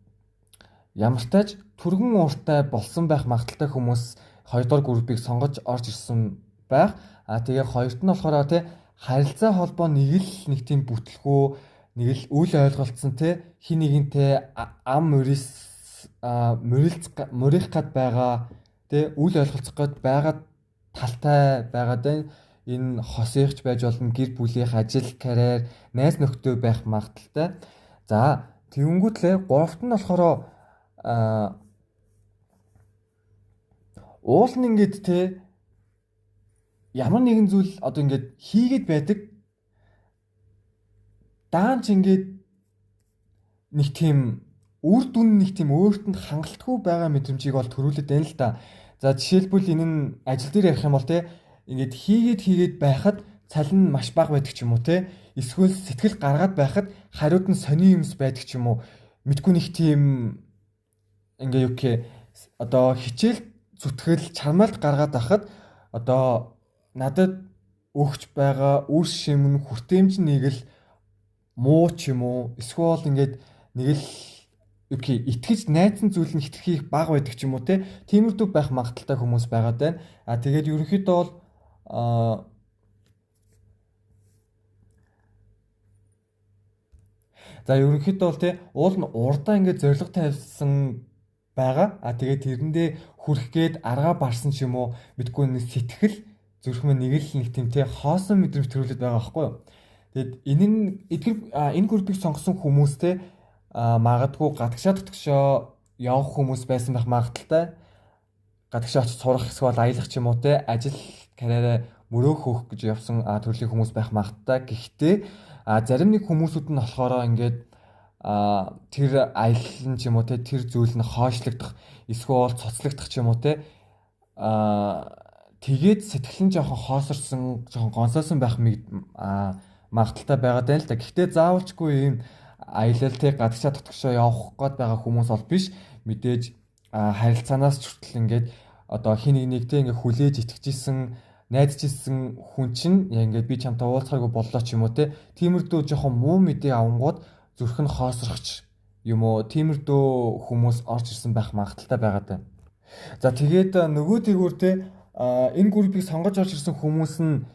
ямартайч түргэн ууртай болсон байх магадaltaй хүмүүс 2 дугаар группийг сонгож орж ирсэн байх. Тэгээ хоёрт нь болохоор те харилцаа холбоо нэг тийм бүтлгүү нэг л үл ойлголцсон те хин нэгнтэй ам мөрих гад байгаа те үл ойлголцох гээд байгаа талтай байгаад энэ хосыгч байж болно гэр бүлийнх ажил карьер найз нөхдөд байх магадaltaй. За тэгэнгүүтлээ гуравт нь болохоор уул нь ингээд те ямар нэгэн зүйл одоо ингээд хийгээд байдаг даанч ингээд нэг тийм үр дүн нэг тийм өөрт нь хангалтгүй байгаа мэдрэмжийг бол төрүүлээд байна л да. За жишээлбэл энэ нь ажил дээр ярих юм бол те ингээд хийгээд байхад цалин маш бага байдаг ч юм уу те эсвэл сэтгэл гаргаад байхад хариуд нь сони юмс байдаг ч юм уу мэдгүй нэг тийм ингээ юу гэх одоо хичээл зүтгэл чармаалт гаргаад байхад одоо надад өгч байгаа үр шимэн хүртээмж нэг л муу ч юм уу эсвэл ингээд нэг л юу гэх итгэж найдсан зүйл нь хитрхи их бага байдаг ч юм уу те тиймэрдүү байх магадaltaй хүмүүс байгаад байна. Тэгээд ерөнхийдөө бол за ерөнхийдөө бол те уул нь урдаа ингээд зориг тавьсан байгаа. Тэгээд тэрэндээ хүрх гээд аргаа барсан ч юм уу мэдгүй нэг сэтгэл зүрх мэн нэг л нэг тийм те хоосон мэдрэмж төрүүлээд байгаа байхгүй юу. Тэгэд энэ группийг сонгосон хүмүүстэй магадгүй гадагшаа дотгошоо явах хүмүүс байсан байх магадaltaй. Гадагшаа очиж сурах эсвэл аялах ч юм уу те ажил карьераа мөрөөх хөөх гэж явсан төрлийн хүмүүс байх магадaltaй. Гэхдээ зарим нэг хүмүүсүүд нь болохоор ингээд тэр аялал нь ч юм уу те тэр зүйл нь хоошлогдох эсвэл цоцлогдох ч юм уу те тэгээд сэтгэл нь жоохон хоосорсон жоохон гонсоосон байх магадaltaй байгаад байна л да. Гэхдээ заавалчгүй ийм аялал те гадагшаа дотгошоо явах гээд байгаа хүмүүс бол биш. Мэдээж харилцаанаас ч хүртэл ингээд одоо хин нэг те ингээд хүлээж итгэжсэн найдажсэн хүн чинь ингээд би чамтай уулзахааргүй боллоо ч юм уу те тиймэрдүү жоохон муу мэдээ авангууд зүрх нь хоосрохч юм уу тиймэрдүү хүмүүс орж ирсэн байх магадaltaй байгаад байна. За тэгээд нөгөө тэгүр те энэ группийг сонгож орж ирсэн хүмүүс нь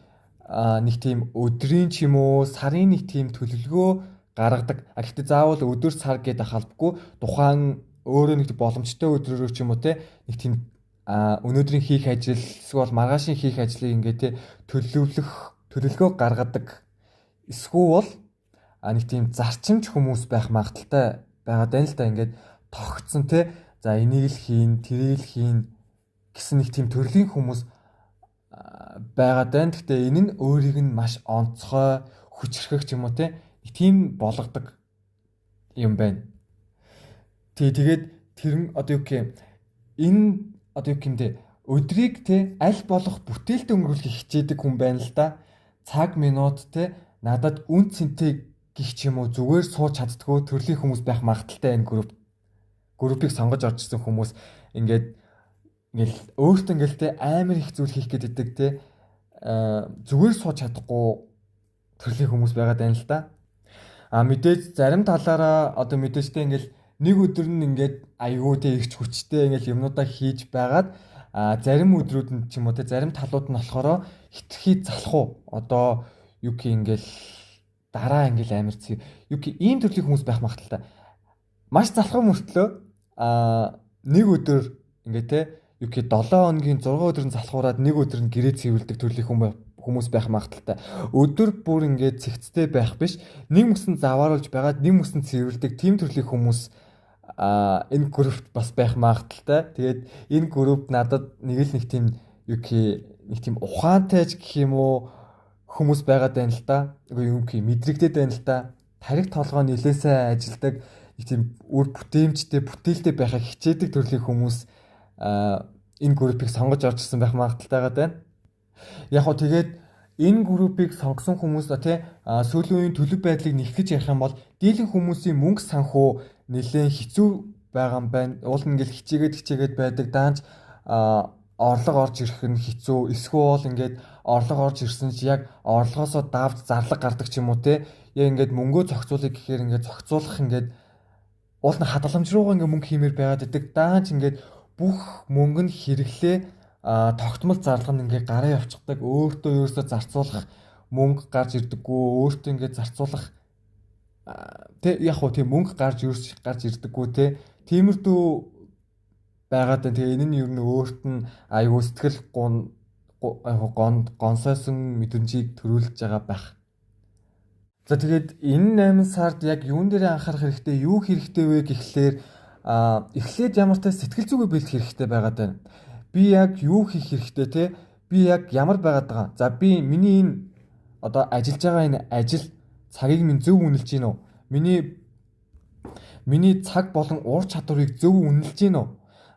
нэг тийм өдрийн ч юм уу сарын нэг тийм төлөвлөгөө гаргадаг. Гэхдээ заавал өдөр сар гэдэг халбгүй тухайн өөрөө нэг боломжтой өдрөөр ч юм уу те нэг тийм өнөөдрийн хийх ажил эсвэл маргаашийн хийх ажлыг ингээ те төлөвлөгөө гаргадаг. Эсвэл нэг тийм зарчимч хүмүүс байх магадaltaй байгаад байна л да. Ингээд тогтсон те за энийг л хийн, тэрийг л хийн гэсэн нэг тийм төрлийн хүмүүс байгаад байна. Гэхдээ энэ нь өөрийг нь маш онцгой, хүчрхэг ч юм уу те тийм болгодог юм байна. Тэгээд тэр нь одоо юу гэх юм энэ одоо юу гэмдэ өдрийг те аль болох бүтээлд өнгөрүүлэх хичээдэг хүн байна л да. Цаг минут те надад үн цэнтэй гих ч юм уу зүгээр сууж чаддгүй төрлийн хүмүүс байх магадaltaй энэ группийг сонгож орж ирсэн хүмүүс ингээл өөртөө ингээл те амар их зүйл хийх гэдэг те зүгээр сууж чадахгүй төрлийн хүмүүс байгаад байна л да. Мэдээж зарим талаараа одоо мэдээж те ингээл нэг өдөр нь ингээд айгүй те ихч хүчтэй ингээл юмнуудаа хийж байгаад зарим өдрүүд нь ч юм уу те зарим талууд нь болохоор хитрхи залах уу одоо юу гэх ингээл дараа ингээл амар юу гэх ийм төрлийн хүмүүс байх магадaltaй маш залхам мөртлөө нэг өдөр ингээ те юу гэх 7 хоногийн 6 өдөр нь залхуураад нэг өдөр нь гэрээ цэвэрлдэг төрлийн хүмүүс байх магадaltaй өдөр бүр ингээ цэгцтэй байх биш нэг мөсөн завааруулж байгаад нэг мөсөн цэвэрлдэг тийм төрлийн хүмүүс энэ группт бас байх магадaltaй тэгээд энэ групп надад нэг л нэг тийм юу гэх нэг тийм ухаантай ч гэх юм уу хүмүүс байгаад байна л да. Үгүй юм гэх мэдрэгдээд байна л да. Тарих толгой нилээсээ ажилдаг нэг тийм үр бүтээмжтэй, бүтээлтэй байхыг хичээдэг төрлийн хүмүүс энэ группийг сонгож орж ирсэн байх магадaltaйгаад байна. Яг хоо тэгээд энэ группийг сонгосон хүмүүс тий сүүлийн үеийн төлөв байдлыг нэхлэж ярих юм бол дийлэн хүмүүсийн мөнгө санхүү нэлээд хэцүү байгаа юм байна. Уул нь ингээл хичээгээд байдаг даанч орлого орж ирэх нь хэцүү. Эсвэл ингээд орлого орж ирсэн чи яг орлогоосоо давж зарлаг гардаг ч юм уу те. Яг ингээд мөнгөө зохицуулах гэхээр ингээд зохицуулах ингээд уул нь хадгаламж руугаа ингээд мөнгө хиймээр байгаад идэг. Даанч ингээд бүх мөнгө нь хэрэглээ тогтмол зарлага нь ингээд гараа явчихдаг. Өөртөө ерөөсөө зарцуулах мөнгө гарч ирдэггүй. Өөртөө ингээд зарцуулах тэг яг хуу тийм мөнгө гарч ирдэггүй те. Тиймэрдүү байгаад байна. Тэгээ энэ нь ер нь өөрт нь аюу сэтгэл гонсойсон мэдрэмжийг төрүүлж байгаа байх. За тэгээд энэ 8 сард яг юун дээр анхаарах хэрэгтэй, юу хэрэгтэй вэ гэхлээр эхлээд ямар ч сэтгэл зүгээ бэлдэх хэрэгтэй байгаад байна. Би яг юу хийх хэрэгтэй те? Би яг ямар байгаад байгаа. За би миний энэ одоо ажиллаж байгаа энэ ажил цагийг минь зөв үнэлж гин үү? Миний цаг болон ур чадварыг зөв үнэлж гин үү?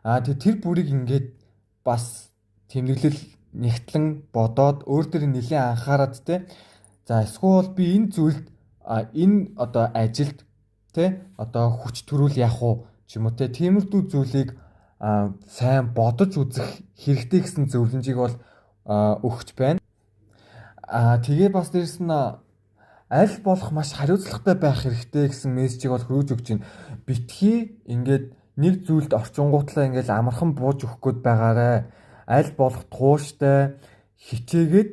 Тэр бүрийг ингээд бас тэмдэглэл нэгтлэн бодоод өөр дээр нэлээд анхаарад те. За эсвэл би энэ зүйлд энэ одоо ажилд те одоо хүч төрүүл яах уу ч юм уу те. Тиймэрдүү зүйлийг сайн бодож үзэх хэрэгтэй гэсэн зөвлөмжийг бол өгч байна. Тэгээ бас дээрэс нь аль болох маш хариуцлагатай байх хэрэгтэй гэсэн мессежийг бол хүргэж өгч байна. Битгий ингээд нэг зүйлд орчингуутлаа ингээд амархан бууж өгөх гээд байгаарэ. Аль болох тууштай хичээгээд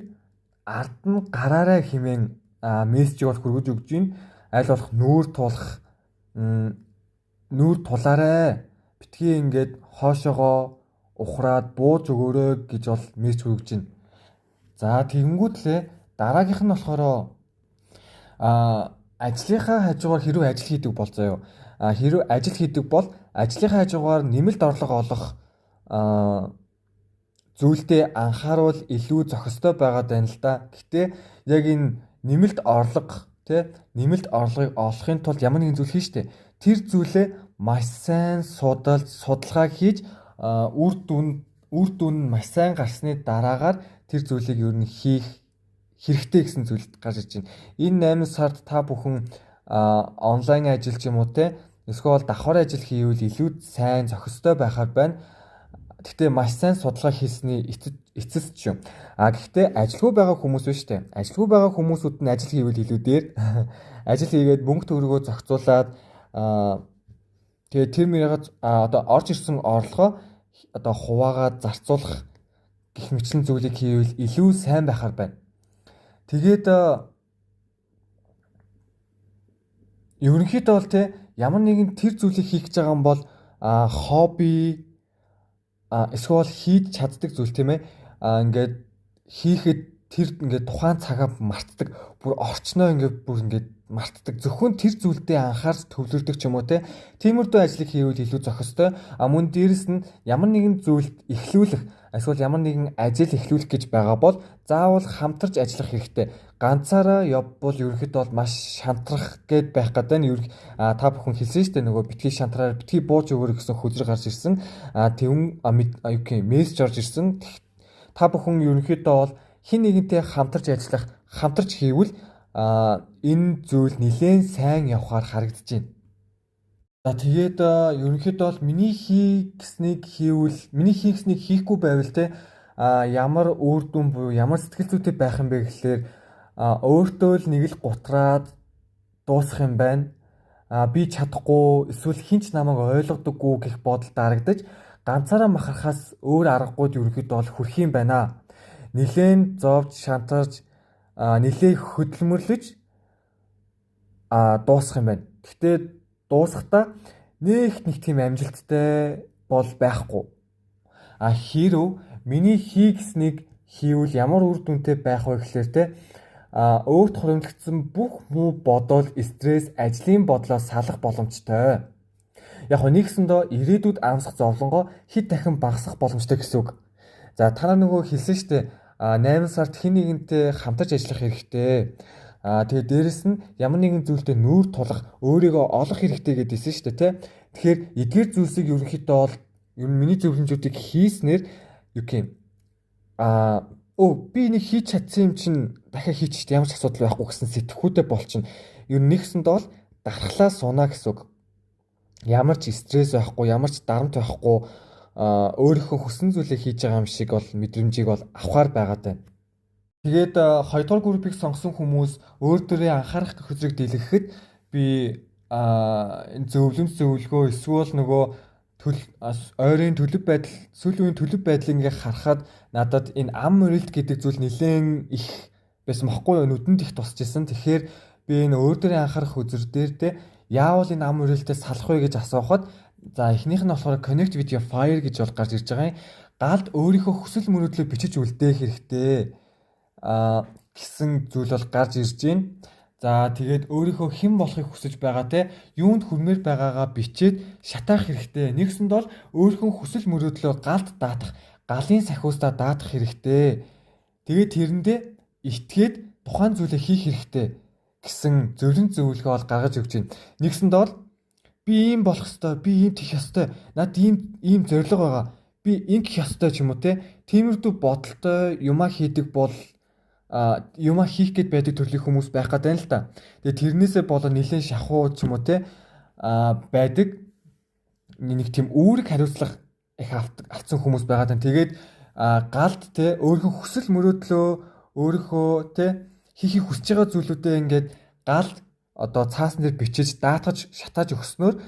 ард нь гараарай хэмээн мессежийг бол хүргэж өгч байна. Аль болох нүүр тулаарай. Битгий ингээд хоошоогоо ухраад бууж өгөөрэй гэж бол мессеж хүргэж байна. За тэгэнгүүтлээ дараагийнх нь болохоор ажлынхаа хажуугаар хэрвээ ажил хийдэг бол заяа. Хэрвээ ажил хийдэг бол ажлынхаа хажуугаар нэмэлт орлого олох зүйлдээ анхааруул илүү зохистой байгаад байна л да. Гэхдээ яг энэ нэмэлт орлого нэмэлт орлогыг олохын тулд ямар нэгэн зүйл хийн штэ. Тэр зүйлээ маш сайн судалгаа хийж үр дүн нь маш сайн гарсны дараагаар тэр зүйлийг ер нь хийх хэрэгтэй гэсэн зүйл гарч ирж байна. Энэ 8 сард та бүхэн онлайн ажил ч юм уу те эсвэл давхар ажил хийвэл илүү сайн зохистой байхаар байна. Гэхдээ маш сайн судалгаа хийсний эцэс ч юм. Гэхдээ ажилгүй байгаа хүмүүс биш те. Ажилгүй байгаа хүмүүсүүд нь ажил хийвэл илүү дээр ажил хийгээд мөнгө төгрөгөө зохицуулаад тэгээ тэр мөрөд одоо орж ирсэн орлогоо одоо хуваагаад зарцуулах гэх мэтлэн зүйлийг хийвэл илүү сайн байхаар байна. Тэгээд ерөнхийдөө бол те ямар нэгэн тэр зүйлийг хийх гэж байгаа юм бол хобби эсвэл хийж чаддаг зүйл тийм ээ. Ингээд хийхэд тэр ингээд тухайн цагаа мартдаг. Бүр орчноо ингээд мартдаг. Зөвхөн тэр зүйлдээ анхаарч төвлөрдөг ч юм уу те. Тиймэрдүү ажлыг хийвэл илүү зохистой. Мөн дээрэс нь ямар нэгэн зүйлд эхлүүлэх эсвэл ямар нэгэн ажил эхлүүлэх гэж байгаа бол заавал хамтарч ажиллах хэрэгтэй. Ганцаараа явбал ерөнхийдөө бол маш шантрах гээд байх гэдэг нь та бүхэн хэлсэн шүү дээ, нөгөө битгий шантраар битгий бууж өгөр гэсэн хөзөр гарч ирсэн. Мессеж орж ирсэн. Та бүхэн ерөнхийдөө бол хин нэгэнтэй хамтарч ажиллах, хамтарч хийвэл энэ зүйл нэлээд сайн явахаар харагдаж байна. За тэгээд ерөнхийдөө бол миний хийгснийг хийхгүй байвал те ямар үр дүн буюу ямар сэтгэл зүйтэй байх юм бэ гэхлээр өөртөө л нэг л гутраад дуусах юм байна. Би чадахгүй, эсвэл хинч намайг ойлгодоггүй гэх бодол дарагдаж ганцаараа махархаас өөр аргагүйд ерөнхийдөө бол хүрх юм байна. Нилээн зовж шантарч нилээ хөдөлмөрлөж дуусах юм байна. Гэхдээ дуусахдаа нэг тийм амжилттай бол байхгүй. Хэрв миний хийгснийг хийвэл ямар үр дүнтэй байх вэ гэхлээр те өөрт хуримтлагдсан бүх муу бодол, стресс, ажлын бодлоос салах боломжтой. Яг нэгсэндээ ирээдүйд амсах зовлонгоо хэд дахин багасгах боломжтой гэсэн үг. За та нөгөө хэлсэн шүү дээ 8 сард хэн нэгэнтэй хамтарч ажиллах хэрэгтэй. Тэгээд дээрэс нь ямар нэгэн зүйлтэй нүүр тулах, өөрийгөө олох хэрэгтэй гэдээсэн шүү дээ, тэ. Тэгэхээр эдгээр зүйлсийг ерөнхийдөө бол миний зөвлөмжүүдийг хийснээр би нэг хийж чадсан юм чинь дахиад хийчих ямар ч асуудал байхгүй гэсэн сэтгхүүтэй болчихно. Нэгсэндээ бол дархлаа сунаа гэсэн үг. Ямар ч стресс байхгүй, ямар ч дарамт байхгүй, өөрийнхөө хүссэн зүйлээ хийж байгаа юм шиг бол мэдрэмжийг бол авахар байгаад байна. Тэгээд 2 дугаар группийг сонгосон хүмүүс өөртөө анхаарах хөзрийг дэлгэхэд би зөвлөгөө эсвэл нөгөө ойрын төлөв байдал, сүүлийн төлөв байдлыг ингээ харахад надад энэ ам өрөлт гэдэг зүйл нэлээд их байсан бохгүй юу, нүдэнд их тусч исэн. Тэгэхээр би энэ өөртөө анхаарах хөзөр дээр те яавал энэ ам өрөлтөөс салах вэ гэж асуухад за эхнийх нь болохоор connect with your fire гэж бол гарч ирж байгаа юм. Галд өөрийнхөө хүсэл мөрөөдлөө бичиж үлдээх хэрэгтэй гэсэн зүйл бол гарч ирж байна. За тэгээд өөрийнхөө хэн болохыг хүсэж байгаа те юунд хүрмээр байгаагаа бичээд шатаах хэрэгтэй. Нэгсэнд бол өөрийнхөө хүсэл мөрөөдлөө галд даатах, галын сахиустаа даатах хэрэгтэй. Тэгээд тэрэндээ итгээд тухайн зүйлээ хийх хэрэгтэй гэсэн зөвлөгөө бол гаргаж өгч байна. Нэгсэнд бол би ийм болох ёстой, би ийм тэх ёстой, надад ийм зорилго байгаа. Би ингэх ёстой ч юм уу те. Тиймэрдүү бодолтой юмаа хийдэг бол юмаа хийх гээд байдаг төрлийн хүмүүс байх гэдэг юм л та. Тэгээ тэрнээсээ болоо нэлээд шахуу ч юм уу те байдаг нэг тийм үүрэг хариуцлага их авсан хүмүүс байгаад байна. Тэгээд галд те өөрийнхөө хүсэл мөрөөдлөө өөрийнхөө те хийхийг хүсэж байгаа зүйлүүдээ ингээд галд одоо цаасан дээр бичиж даатгаж шатааж өгснөөр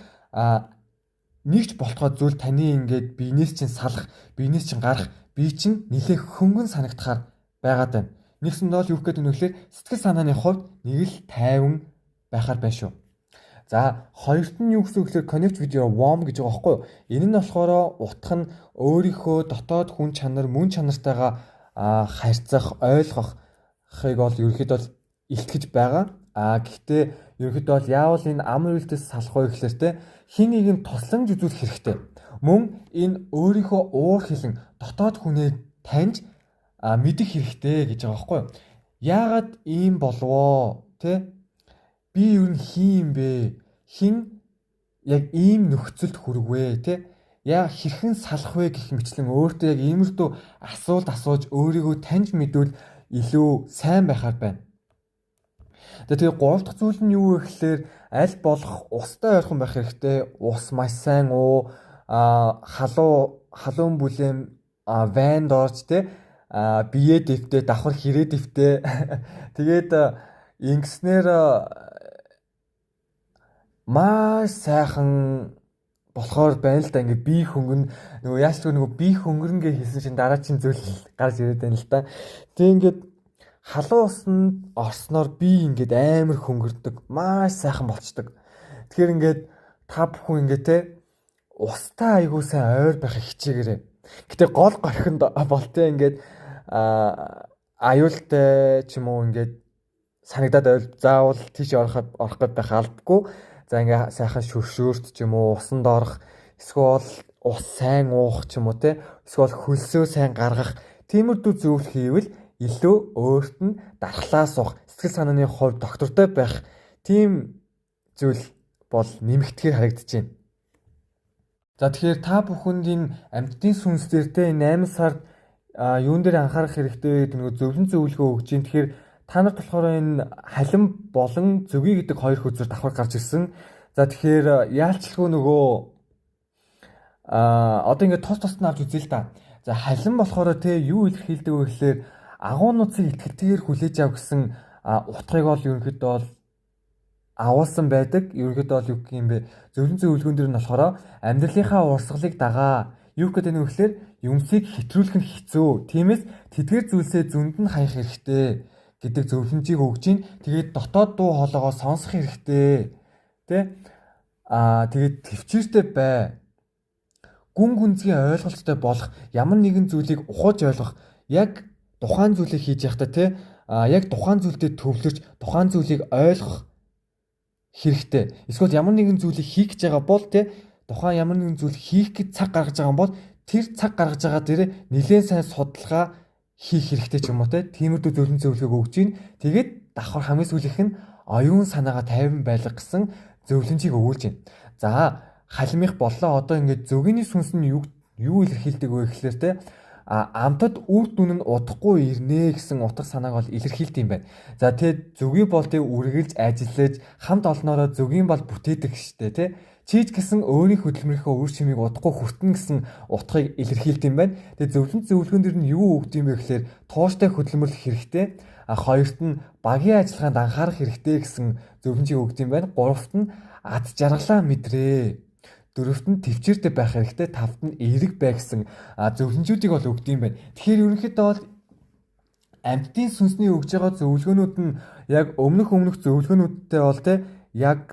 нэгч болохоо зүйл таны ингээд биенээс чинь салах, биенээс чинь гарах, бие чинь нэлээд хөнгөн санагдахаар байгаад байна. Нэгсэн бол юу гэдэг нь вэ гэхээр сэтгэл санааны хувьд нэг л тайван байхаар байна шүү. За хоёрт нь юу гэсэн үг гэхээр connect with your warm гэж байгаа байхгүй юу? Энэ нь болохоор утга нь өөрийнхөө дотоод хүн чанар, мөн чанартайгаа харьцах, ойлгохыг бол ерөөхдөө илтгэж байгаа. Гэхдээ ерөөхдөө бол яавал энэ ам үйлдэлээс салах вэ гэхээр те хин нэгэнд тусламж үзүүлэх хэрэгтэй. Мөн энэ өөрийнхөө уур хилэн дотоод хүнээ таньж мэдэх хэрэгтэй гэж байгаа байхгүй юу? Яагаад ийм болвоо те? Би юу хийм бэ? Хин яг ийм нөхцөлд хүрвэ те? Яа хэрхэн салах вэ гэх мэтлэн өөртөө яг иймэрдүү асуулт асууж өөрийгөө таньж мэдвэл илүү сайн байхаар байна. Тэгээ 3 дахь зүйл нь юу вэ гэхээр аль болох устай ойрхон байх хэрэгтэй. Ус маш сайн уу, халуун бүлэм ванд орж те бие дэвтэ, давхар хэрэг дэвтэ. Тэгээд ингэснээр маш сайхан болохоор байна л да. Ингээ бие хөнгөн нөгөө яаж ч нөгөө бие хөнгөрнгээ хэлсэн чинь дараа чинь зүйл гарч ирээд байна л да. Тэг ингээд халуун усанд орсноор би ингээд амар хөнгөрдөг, маш сайхан болчдөг. Тэгэхээр ингээд та бүхэн ингээд те устаа айгуу сайн ойр байх хичээгээрэй. Гэтэ гол горхинд болтой ингээд аюултай ч юм уу ингээд санагдаад заавал тийш орох гээд байх албагүй. За ингээ сайхан шүршөөрт ч юм уу усанд орох, эсвэл ус сайн уух ч юм уу те эсвэл хөлсөө сайн гаргах тиймэрдүү зүйл хийвэл илүү өөрт нь дархлаа сух сэтгэл санааны хувьд доктортой байх тийм зүйл бол нэмэгдэхээр харагдаж байна. За тэгэхээр та бүхэнд энэ амьтдын сүнс дээр те 8 сард юун дээр анхаарах хэрэгтэй гэдэг нэг зөвлөн зөвлөгөө өгч юм. Тэгэхээр та нарт болохоор энэ халин болон зөвгий гэдэг хоёр хөзөр давхар гарч ирсэн. За тэгэхээр яалчлгүй нөгөө одоо ингээд тус нь авч үзье л да. За халин болохоор те юу илэрхийлдэг вэ гэхээр агуунуудыг итгэлтэйгээр хүлээж ав гэсэн утгыг бол ерөнхийдөө бол агуулсан байдаг. Ерөнхийдөө бол юу гэх юм бэ? Зөвлөн зөвлөгөөн дэр нь болохоор амьдралынхаа урсгалыг дагаа. Юу гэдэг нь вэ гэхээр юмсыг хэтрүүлэх нь хэцүү. Тиймээс тэдгээр зүйлсээ зөнд нь хаях хэрэгтэй гэдэг зөвлөмжийг өгж ийн. Тэгээд дотоод дуу хоолойгоо сонсох хэрэгтэй. Тэ? Тэгээд төвчээртэй бай. Гүн гүнзгий ойлголттой болох ямар нэгэн зүйлийг ухаж ойлгох. Яг тухайн зүйлийг хийж явахдаа тэ яг тухайн зүйлдээ төвлөрч тухайн зүйлийг ойлгох хэрэгтэй. Эсвэл ямар нэгэн зүйлийг хийх гэж байгаа бол тэ тухайн ямар нэгэн зүйл хийх гэж цаг гаргаж байгаа юм бол тэр цаг гаргаж байгаа дээр нэлээд сайн судалгаа хийх хэрэгтэй ч юм уу тэ тиймэрдүү зөвлөн зөвлөгөө өгч ийн. Тэгээд давхар хамгийн сүүлийнх нь оюун санаагаа тайван байлга гэсэн зөвлөмжийг өгүүлж байна. За халимих боллоо одоо ингээд зөвгөний сүнс нь юу илэрхийлдэг вэ гэхээр тэ амтад үр дүн нь удахгүй ирнэ гэсэн утга санааг бол илэрхийлдэг юм байна. За тэгээд зөвгий бол тэг үргэлж ажиллаж хамт олноороо зөвгийн бол бүтээдэг штэ тэ. Чийж гэсэн өөрийн хөдөлмөрийнхөө үр шимийг удахгүй хүртэн гэсэн утгыг илэрхийлдэг юм байна. Тэгээд зөвлөн зөвлөгөөн дэр нь юу өгд юм бэ гэхээр тууштай хөдөлмөрлөх хэрэгтэй. Хоёрт нь багийн ажиллагаанд анхаарах хэрэгтэй гэсэн зөвлөмжийг өгд юм байна. Гуравт нь ад жаргалаа мэдрээ. Дөрөвт нь төвчээртэй байх хэрэгтэй, тавт нь эерэг бай гэсэн зөвлөмжүүдийг бол өгд юм байна. Тэгэхээр ерөнхийдөө бол амьтдын сүнсний өгж байгаа зөвлөгөөнүүд нь яг өмнөх зөвлөгөөнүүдтэй бол те яг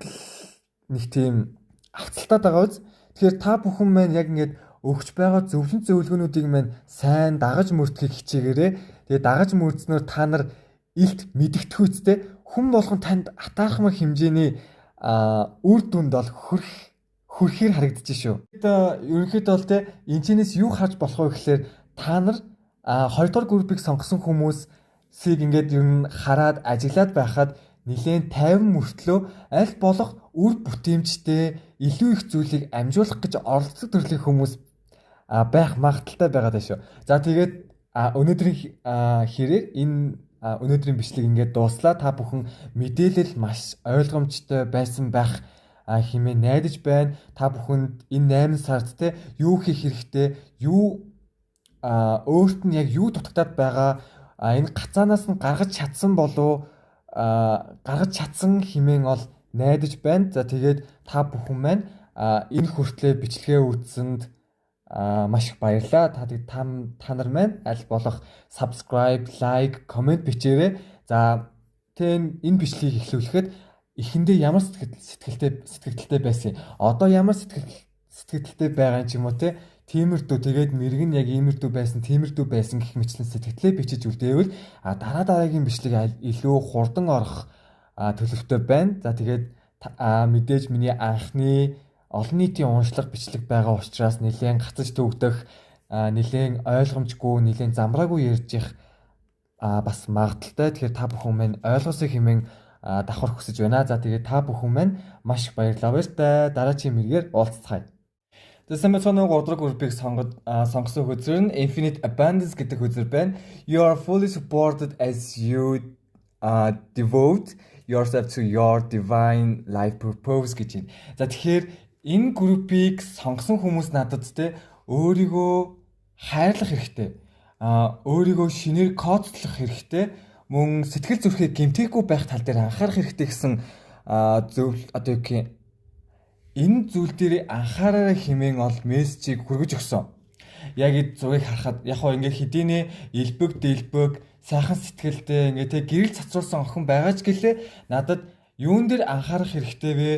нэг тийм авцалтаад байгаа үз. Тэгэхээр та бүхэн маань яг ингээд өгч байгаа зөвлөн зөвлөгөөнүүдийг маань сайн дагаж мөрдөхийг хичээгээрэй. Тэгээ дагаж мөрдснөөр та нар илт мэдэгдэх үстэй хүн болгон танд атаархмар хэмжээний үр дүнд бол хүрхээр харагдаж шүү. Ерөнхийдөө бол те энэчнээс юу харж болох вэ гэхээр та нар 2 дугаар группийг сонгосон хүмүүсийг ингээд ер нь хараад ажиглаад байхад нэлээд тайван мөртлөө аль болох үр бүтээмжтэй илүү их зүйлийг амжуулах гэж оролцдог төрлийн хүмүүс байх магадaltaй байгаад байна шүү. За тэгээд өнөөдрийн хэрээр энэ өнөөдрийн бичлэг ингээд дууслаа. Та бүхэн мэдээлэл маш ойлгомжтой байсан байх хэмээн найдаж байна. Та бүхэнд энэ 8 сард те юу хийх хэрэгтэй, юу өөрт нь яг юу дутагдаад байгаа, энэ гацаанаас нь гаргаж чадсан болов гаргаж чадсан хэмээн ол найдаж байна. За тэгээд та бүхэн маань энэ хүртлээр бичлэгээ үзсэнд маш их баярлалаа. Та нар маань аль болох subscribe, like, comment бичээрэй. За энэ бичлэгийг эхлүүлэхэд эхэндээ ямар сэтгэлтэй байсан. Одоо ямар сэтгэлтэй байгаа юм ч юм уу те. Тиймэрдүү тэгээд мэрэг нь яг иймэрдүү байсан, тиймэрдүү байсан гэх мэтлэн сэтгэлдээ бичиж үлдээвэл дараагийн бичлэг илүү хурдан орох төлөвтэй байна. За тэгээд мэдээж миний анхны олон нийтийн уншлага бичлэг байгаа учраас нэлээд гацаж төгдөх, нэлээд ойлгомжгүй, нэлээд замраагүй ярьж их бас магадaltaй. Тэгэхээр та бүхэн маань ойлгосоо хэмээн давхар хүсэж байна. За тэгээд та бүхэн маань маш их баярлалаа. Баяртай. Дараагийн мэргээр уулзцгаая. За сайн байна уу? 3 дахь группийг сонгосон хөзөр нь Infinite Abundance гэдэг хөзөр байна. You are fully supported as you devote yourself to your divine life purpose гэж байна. За тэгэхээр энэ группийг сонгосон хүмүүс надад те өөрийгөө хайрлах хэрэгтэй. Өөрийгөө шинээр кодлох хэрэгтэй. Мөн сэтгэл зүрхээ гэмтээгүй байх тал дээр анхаарах хэрэгтэй гэсэн зөвлөл одоо юу энэ зүйл дээр анхаараарай хэмээн ол мессежийг хүргэж өгсөн. Яг энэ зургийг харахад яг хоо ингээ хэдийнэ элбэг дэлбэг сайхан сэтгэлтэй ингээ тэг гэрэл цацруулсан охин байгаа ч гэлээ надад юун дээр анхаарах хэрэгтэй вэ?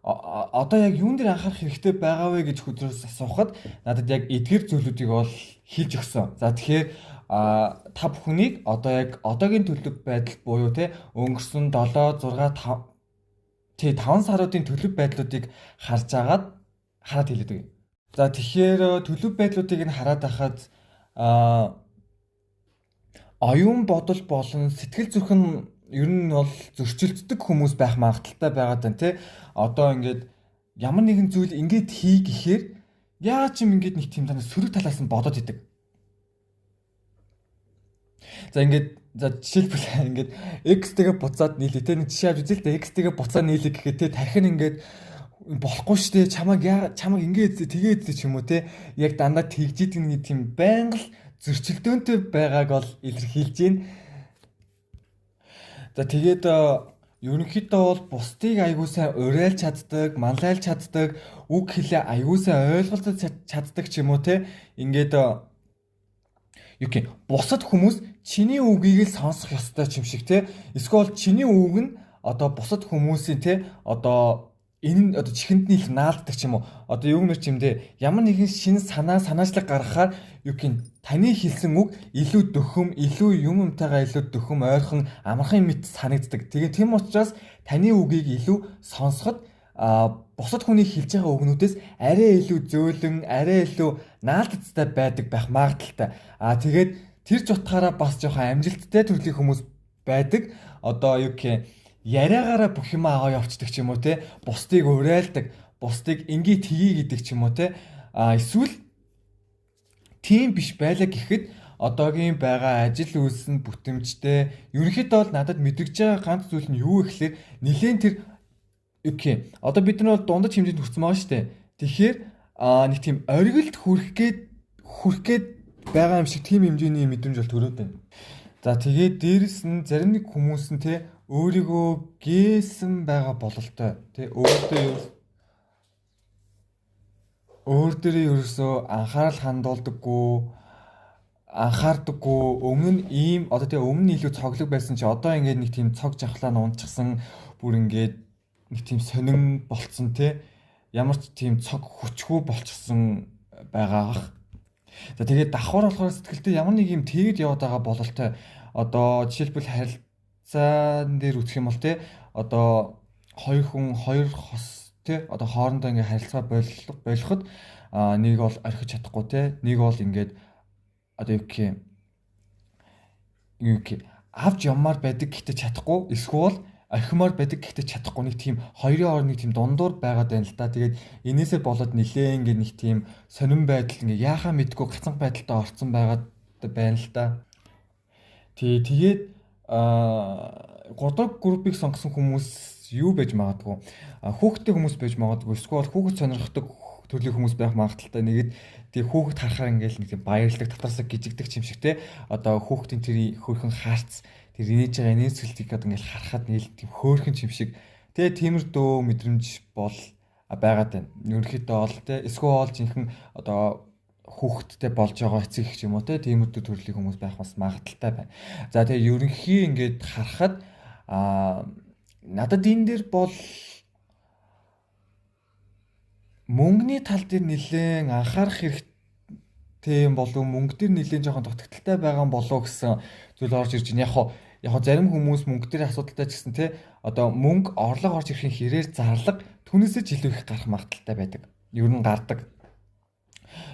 Одоо яг юун дээр анхаарах хэрэгтэй байгаа вэ гэж хөдрөөс асуухад надад яг эдгээр зүйлүүдийг бол хэлж өгсөн. За тэгэхээр та бүхнийг одоо яг одоогийн төлөв байдал буюу те өнгөрсөн 7 6 5 5 саруудын төлөв байдлуудыг харж агаад хараад хэлээд өгье. За тэгэхээр төлөв байдлуудыг нь хараад байхад а оюун бодол болон сэтгэл зүрх нь ер нь бол зөрчилддөг хүмүүс байх магадaltaй байгаад байна те. Одоо ингээд ямар нэгэн зүйл ингээд хий гэхээр яа ч юм ингээд нэг тийм танаа сөрөг талаас нь бодоод идэг. За ингээд за жишээлбэл ингээд X-тэйгээ буцаад нийлээ те. Нэг жишээ авч үзээ л дээ. X-тэйгээ буцаад нийлээ гэхэд те тархин ингээд болохгүй штэ чамаг ингээд тэгээд ч юм уу те. Яг дандаа тэгж идэг нэг тийм байнга л зөрчилдөөнтэй байгааг бол илэрхийлж байна. За тэгээд ерөнхийдөө бол бусдыг аягүй сайн уриалж чаддаг, манлайлж чаддаг, үг хэлээ аягүй сайн ойлголцож чаддаг ч юм уу те. Ингээд юу гэх бусад хүмүүс чиний үгийг л сонсох ёстой ч юм шиг те. Эсвэл чиний үг нь одоо бусад хүмүүсийн те одоо энэ одоо чихэндний л наалддаг ч юм уу. Одоо юу нэр чимдээ ямар нэгэн шинэ санаачлаг гаргахаар юу гэх таны хэлсэн үг илүү дөхөм, илүү юмтайгаа илүү дөхөм, ойрхон, амархан мэт санагддаг. Тэгээ тийм учраас таны үгийг илүү сонсоход бусад хүний хэлж байгаа үгнүүдээс арай илүү зөөлөн, арай илүү наалтцтай байдаг байх магадaltaй. Тэгээд тэр ч утгаараа бас жоохон амжилттай төрлийн хүмүүс байдаг. Одоо юу гэх яриагаараа бүх юм аваа явцдаг ч юм уу те. Бусдыг уриалдаг, бусдыг ингээ тгий гэдэг ч юм уу те. Эсвэл тийм биш байлаа гэхэд одоогийн байгаа ажил үйлс нь бүтэмжтэй. Ерөнхийдөө бол надад мэдрэгж байгаа ганц зүйл нь юу гэхээр нэлээд тэр окей. Одоо бид нар бол дундаж хэмжээнд хүрсэн байгаа шүү дээ. Тэгэхээр нэг тийм оргилд хүрэх гээд байгаа юм шиг тийм хэмжээний мэдрэмж бол төрөөд байна. За тэгээд дээрэс нь зарим нэг хүмүүс нь те өөрийгөө гээсэн байгаа бололтой. Тэ өөр дээрээ ерөөсөө анхаарал анхаардаггүй өмнө нь ийм одоо тэгээ өмнө нь илүү цоглог байсан чи одоо ингээд нэг тийм цог жахлаа нь унтчихсан бүр ингээд нэг тийм сонин болцсон те ямар ч тийм цог хүчгүй болчихсон байгаа. За тэгээд давхар болохоор сэтгэлдээ ямар нэг юм тэгэд яваад байгаа бололтой. Одоо жишээлбэл харилцаан дээр үсэх юм бол те одоо хоёр хүн хоёр хос те одоо хоорондоо ингээ харилцаа болоход нэг бол орхиж чадахгүй те нэг бол ингээд одоо юу гэх авч явмаар байдаг гэхдээ чадахгүй эсвэл орхимоор байдаг гэхдээ чадахгүй нэг тийм хоёрын хооронд нэг тийм дундуур байгаад байна л да. Тэгээд энээсээ болоод нилээн ингээ нэг тийм сонирн байдал ингээ яахаа мэдгүй гацанг байдалтай орцсон байгаад байна л да. Тэгээд 3 дахь группийг сонгосон хүмүүс юу байж магадгүй хүүхдтэй хүмүүс байж магадгүй эсвэл хүүхэд сонирхдаг төрлийн хүмүүс байх магадaltaй. Нэгэд тий хүүхэд харахаар ингээл нэг тийм баярлаг татарсаг гжигдэг юм шиг те одоо хүүхдийн тэр хөрхөн хаарц тэр инээж байгаа инээсгэлтийг одоо ингээл харахад нийл тийм хөөрхөн юм шиг те тиймэрдүү мэдрэмж бол байгаад байна. Ерөнхийдөө бол те эсвэл жинхэнэ одоо хүүхэдтэй болж байгаа эцэг ч юм уу те тиймэрдүү төрлийн хүмүүс байх бас магадaltaй байна. За тэгээ ерөнхий ингээд харахад надад энэ дээр бол мөнгөний тал дээр нэлээд анхаарах хэрэгтэй юм болов мөнгө дээр нэлээд жоохон дутагдaltaй байгаа юм болов гэсэн зүйл орж ирж байна. Яг зарим хүмүүс мөнгө дээр асуудалтай ч гэсэн те одоо мөнгө орлого орж ирэхин хэрээр зарлага түүнээсээ ч илүү их гарах магадaltaй байдаг. Ер нь гардаг.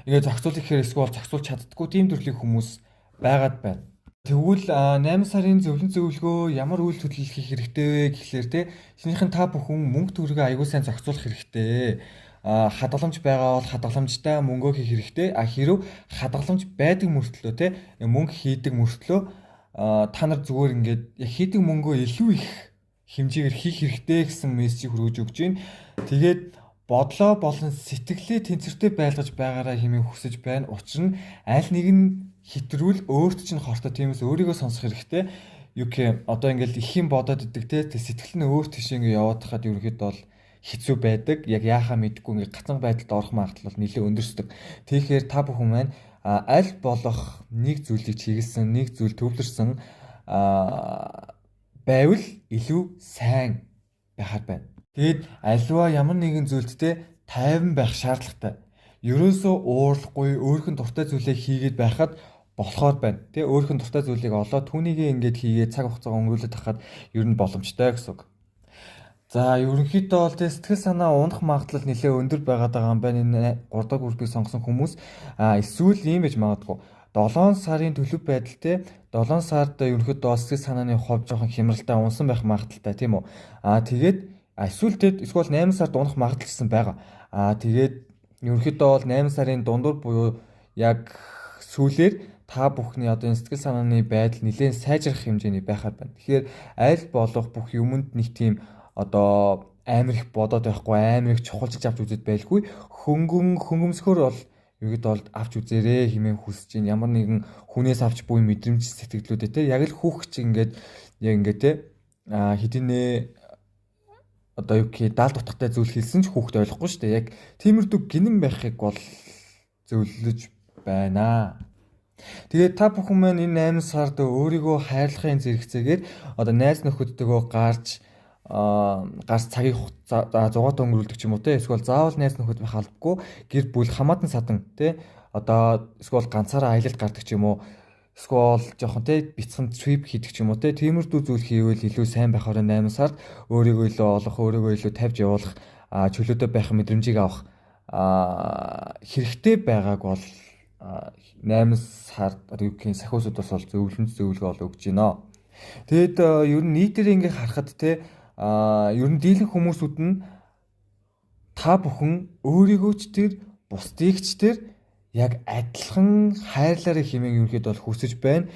Ингээд зохицуулах гэхээр эсвэл зохицуулж чаддаггүй тийм төрлийн хүмүүс байгаад байна. Тэгвэл 8 сарын зөвлөн зөвлөгөө ямар үйл хөдлөл хийх хэрэгтэй вэ гэхлээр те шинийхэн та бүхэн мөнгө төгрөгийг аягүй сайн зохицуулах хэрэгтэй. Хадгаламж байгаа бол хадгаламжтай мөнгөө хийх хэрэгтэй. Хэрв хадгаламж байдаг мөртлөө те мөнгө хийдэг мөртлөө та нар зүгээр ингээд яг хийдэг мөнгөө илүү их хэмжээгээр хийх хэрэгтэй гэсэн мессежийг хүргэж өгч байна. Тэгээд бодлоо болон сэтгэлээ тэнцвэртэй байлгаж байгаараа хэмээн хүсэж байна. Учир нь аль нэг нь хитрүүл өөрт чинь хортой тиймээс өөрийгөө сонсох хэрэгтэй. Юу гэх одоо ингээл их юм бодоод идэг те сэтгэл нь өөр тийш ингээ яваад хахад ерөөхдөө бол хэцүү байдаг. Яг яахаа мэдгүй ингээ гацанг байдалд орох магадлал бол нэлээд өндөрсдөг. Тэгэхээр та бүхэн маань аль болох нэг зүйлийг чиглэсэн, нэг зүйл төвлөрсөн байвал илүү сайн байхаар байна. Тэгэд альва ямар нэгэн зүйлдтэй тайван байх шаардлагатай. Ерөөсөө уурлахгүй өөрхөн дуртай зүйлээ хийгээд байхад болохоор байна. Тэ өөрхөн дуртай зүйлийг олоод түүнийг ингээд хийгээд цаг хугацаа өнгөрүүлээд тахад ер нь боломжтой гэсэн үг. За ерөнхийдөө бол тэ сэтгэл санаа унах магадлал нэлээд өндөр байгаад байгаа юм байна. Энэ 3 дахь үргийг сонгосон хүмүүс эсвэл ийм байж магадгүй. 7 сарын төлөв байдал те 7 сард ерөнхийдөө сэтгэл санааны хувь жоохон хямралтай унсан байх магадaltaй тийм үү. Тэгээд эсвэл тэд эсвэл 8 сард унах магадлал гэсэн байгаа. Тэгээд ерөнхийдөө бол 8 сарын дундуур буюу яг сүүлээр та бүхний одоо энэ сэтгэл санааны байдал нэлээд сайжрах хэмжээний байхаар байна. Тэгэхээр аль болох бүх юмд нэг тийм одоо амар их бодоод байхгүй, амар их чухалчилж авч үзэж байлгүй. Хөнгөмсгөр бол юугэд бол авч үзээрэй хэмээн хүсэж байна. Ямар нэгэн хүнээс авч буй мэдрэмж сэтгэлдлүүдээ те яг л хүүхч ингээд яг ингээд те хэдийнэ одоо юу гэх даалд утгатай зүйл хэлсэн ч хүүхд ойлгохгүй шүү дээ. Яг тиймэрдүү гинэн байхыг бол зөвлөж байна. Тэгээд та бүхэн маань энэ 8 сард өөрийгөө хайрлахын зэрэгцээгээр одоо найз нөхөдтэйгөө гарч цагийг 6 өнгөрүүлдэг ч юм уу те эсвэл заавал найз нөхөд байх албагүй гэр бүл хамаатан садан те одоо эсвэл ганцаараа аялалд гардаг ч юм уу эсвэл жоохон те бяцхан trip хийдэг ч юм уу те тиймэрдүү зүйл хийвэл илүү сайн байхаар 8 сард өөрийгөө илүү олох, өөрийгөө илүү тавьж явуулах, чөлөөтэй байх мэдрэмжийг авах хэрэгтэй байгааг бол 8 сард одоо юу гэх юм сахиусууд бас бол зөвлөгөө ол өгч байна. Тэгэд ер нь нийтээр ингээ харахад те ер нь дийлэн хүмүүсүүд нь та бүхэн өөрийгөө ч тэр бусдыг ч тэр яг адилхан хайрлаарай хэмээн ерөнхийдөө бол хүсэж байна.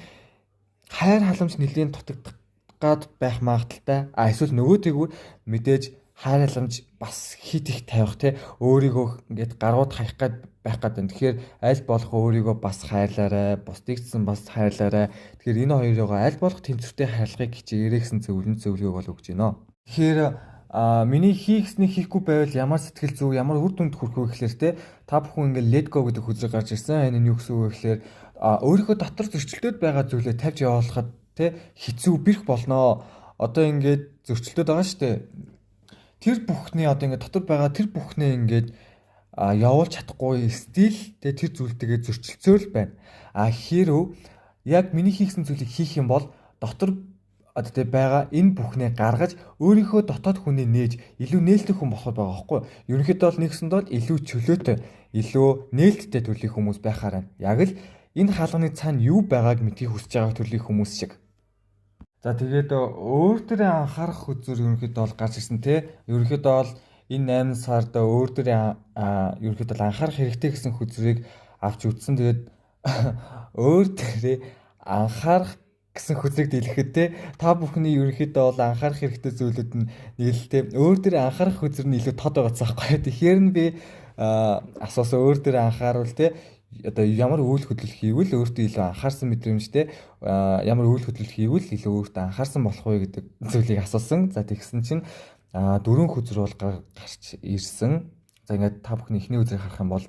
Хайр халамж нэлийн дутагдах гад байх магадaltaй. Эсвэл нөгөөтэйгүр мэдээж хайр халамж бас хит их тавих те өөрийгөө ингээд гарууд хаях гад байх гад байна. Тэгэхээр аль болох өөрийгөө бас хайрлаарай, бусдыг ч бас хайрлаарай. Тэгэхээр энэ хоёроо аль болох тэнцвэртэй хайрлахыг хичээгээрэй гэсэн зөвлөгөөг бол өгч байна. Тэгэхээр миний хийхснийг хийхгүй байвал ямар сэтгэл зүй, ямар үр дүнд хүрэх вэ гэхээр те та бүхэн ингээд let go гэдэг хүсрэг гарч ирсэн. Энэ нь юу гэсэн үг вэ гэхээр өөрийнхөө дотор зөрчилдөд байгаа зүйлээ тавьж явуулахад те хэцүү бэрх болноо. Одоо ингээд зөрчилдөд байгаа шүү дээ. Тэр бүхний одоо ингээд дотор байгаа тэр бүхнээ ингээд явуулж чадахгүй стил те тэр зүйлтэйгээ зөрчилцөөр л байна. Хэрв яг миний хийсэн зүйлийг хийх юм бол дотор одоо тэ байгаа энэ бүхнээ гаргаж өөрийнхөө дотоод хүнээ нээж илүү нээлттэй хүн болох байгаа байхгүй. Ерөнхийдөө бол нэгсэнд бол илүү чөлөөтэй, илүү нээлттэй төрлийн хүмүүс байхаар байна. Яг л энэ хаалганы цаана юу байгааг мэдхийг хүсэж байгаа төрлийн хүмүүс шиг. За тэгээд өөр төрлийн анхаарах үзүр ерөнхийдөө бол гарч ирсэн те. Ерөнхийдөө бол энэ 8 сард өөр төрлийн ерөнхийдөө бол анхаарах хэрэгтэй гэсэн хүзрийг авч үзсэн. Тэгээд өөр төрлийн анхаарах гэсэн хүзрийг дийлэхэд те та бүхний ерөнхийдөө бол анхаарах хэрэгтэй зүйлүүд нь нийлэлтэй өөр төрлийн анхаарах хүзэр нь илүү тод байгаадсан байхгүй. Тэгэхээр нь би асуусан өөр төрлийн анхааруул те одоо ямар үйл хөдлөл хийвэл өөртөө илүү анхаарсан мэдрэмжтэй ямар үйл хөдлөл хийвэл илүү өөртөө анхаарсан болох вэ гэдэг зүйлийг асуусан. За тэгсэн чинь 4 хүзэр бол гарч ирсэн. За ингээд та бүхний эхний үзрийг харах юм бол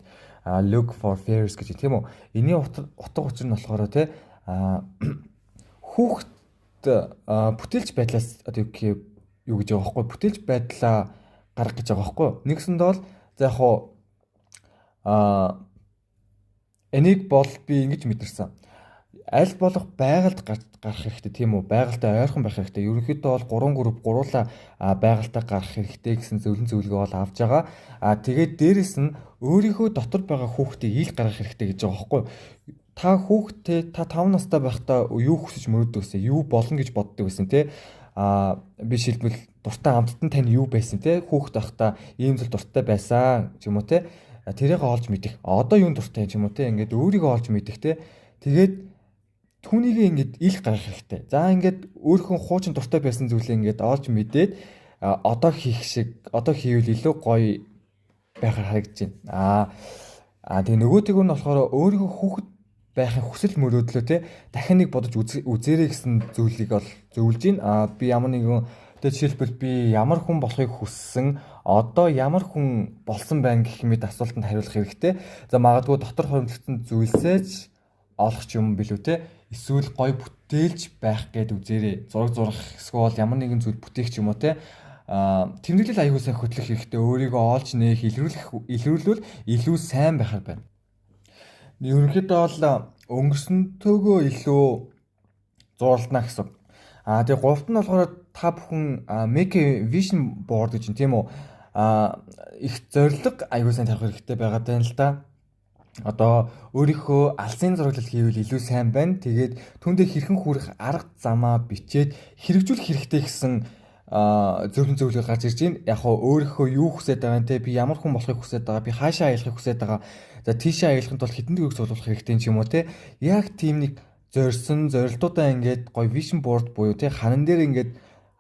look for fears гэж тийм үү. Энийн утга учир нь болохоор те хүүхэд бүтээлч байдлаас одоо юу гэж байгаа байхгүй бүтээлч байдлаа гаргах гэж байгаа байхгүй. Нэгсэнд бол за яг хуу энийг бол би ингэж мэдэрсэн. Аль болох байгальд гарах хэрэгтэй тийм үү? Байгальтай ойрхон байх хэрэгтэй. Ерөнхийдөө бол 3 групп гуруула байгальтай гарах хэрэгтэй гэсэн зөвлөгөө бол авч байгаа. Тэгээд дээрэс нь өөрийнхөө дотор байгаа хүүхдийг ил гаргах хэрэгтэй гэж байгаа байхгүй. Та хүүхдээ та 5 настай байхдаа юу хүсэж мөрөөддөг вэ? Юу болно гэж боддог байсан те? Би шилбэл дуртай амттан тань юу байсан те? Хүүхд байхдаа ийм зүйл дуртай байсан ч юм уу те? Тэрийг олж мэдэх. Одоо юунд дуртай ч юм уу те? Ингээд өөрийгөө олж мэдэх те. Тэгээд түүнийг ингээд ил гаргах хэрэгтэй. За ингээд өөрийнхөө хуучин дуртай байсан зүйлээ ингээд олж мэдээд одоо хийх шиг одоо хийвэл илүү гоё байхаар харагдаж байна. Тэгээ нөгөөтэйг нь болохоор өөрийнхөө хүүхэд байхын хүсэл мөрөөдлөө те дахин нэг бодож үзээрэй гэсэн зүйлийг бол зөвлөж байна. Би ямар нэгэн жишээлбэл би ямар хүн болохыг хүссэн одоо ямар хүн болсон байна гэх мэт асуултанд хариулах хэрэгтэй. За магадгүй дотор хөрөмтлөгдсөн зүйлсээж олох юм билүү те эсвэл гоё бүтээлч байх гээд үзээрэй. Зураг эсвэл ямар нэгэн зүйл бүтээх ч юм уу те тэмдэглэл аягүй сайн хөтлөх хэрэгтэй. Өөрийгөө олж нээх илрүүлвэл илүү сайн байхаар байна. Ерөнхийдөө бол өнгөрсөнтөөгөө илүү зурлана гэсэн. Тэгээ гуравт нь болохоор та бүхэн make a vision board гэж юм тийм үү? Их зориг аягүй сайн тавих хэрэгтэй байгаа тань л да. Одоо өөрийнхөө алсын зураглал хийвэл илүү сайн байна. Тэгээд түүндээ хэрхэн хүрэх арга замаа бичээд хэрэгжүүлэх хэрэгтэй гэсэн зөвлөгөө гарч ирж байна. Яг хоо өөрийнхөө юу хүсэж байгаа нэ би ямар хүн болохыг хүсэж байгаа, би хаашаа аялахыг хүсэж байгаа. За тийшээ аялахын тулд хэдэн төгс олох хэрэгтэй юм уу те. Яг тийм нэг зорилтуудаа ингээд гоё vision board буюу те ханан дээр ингээд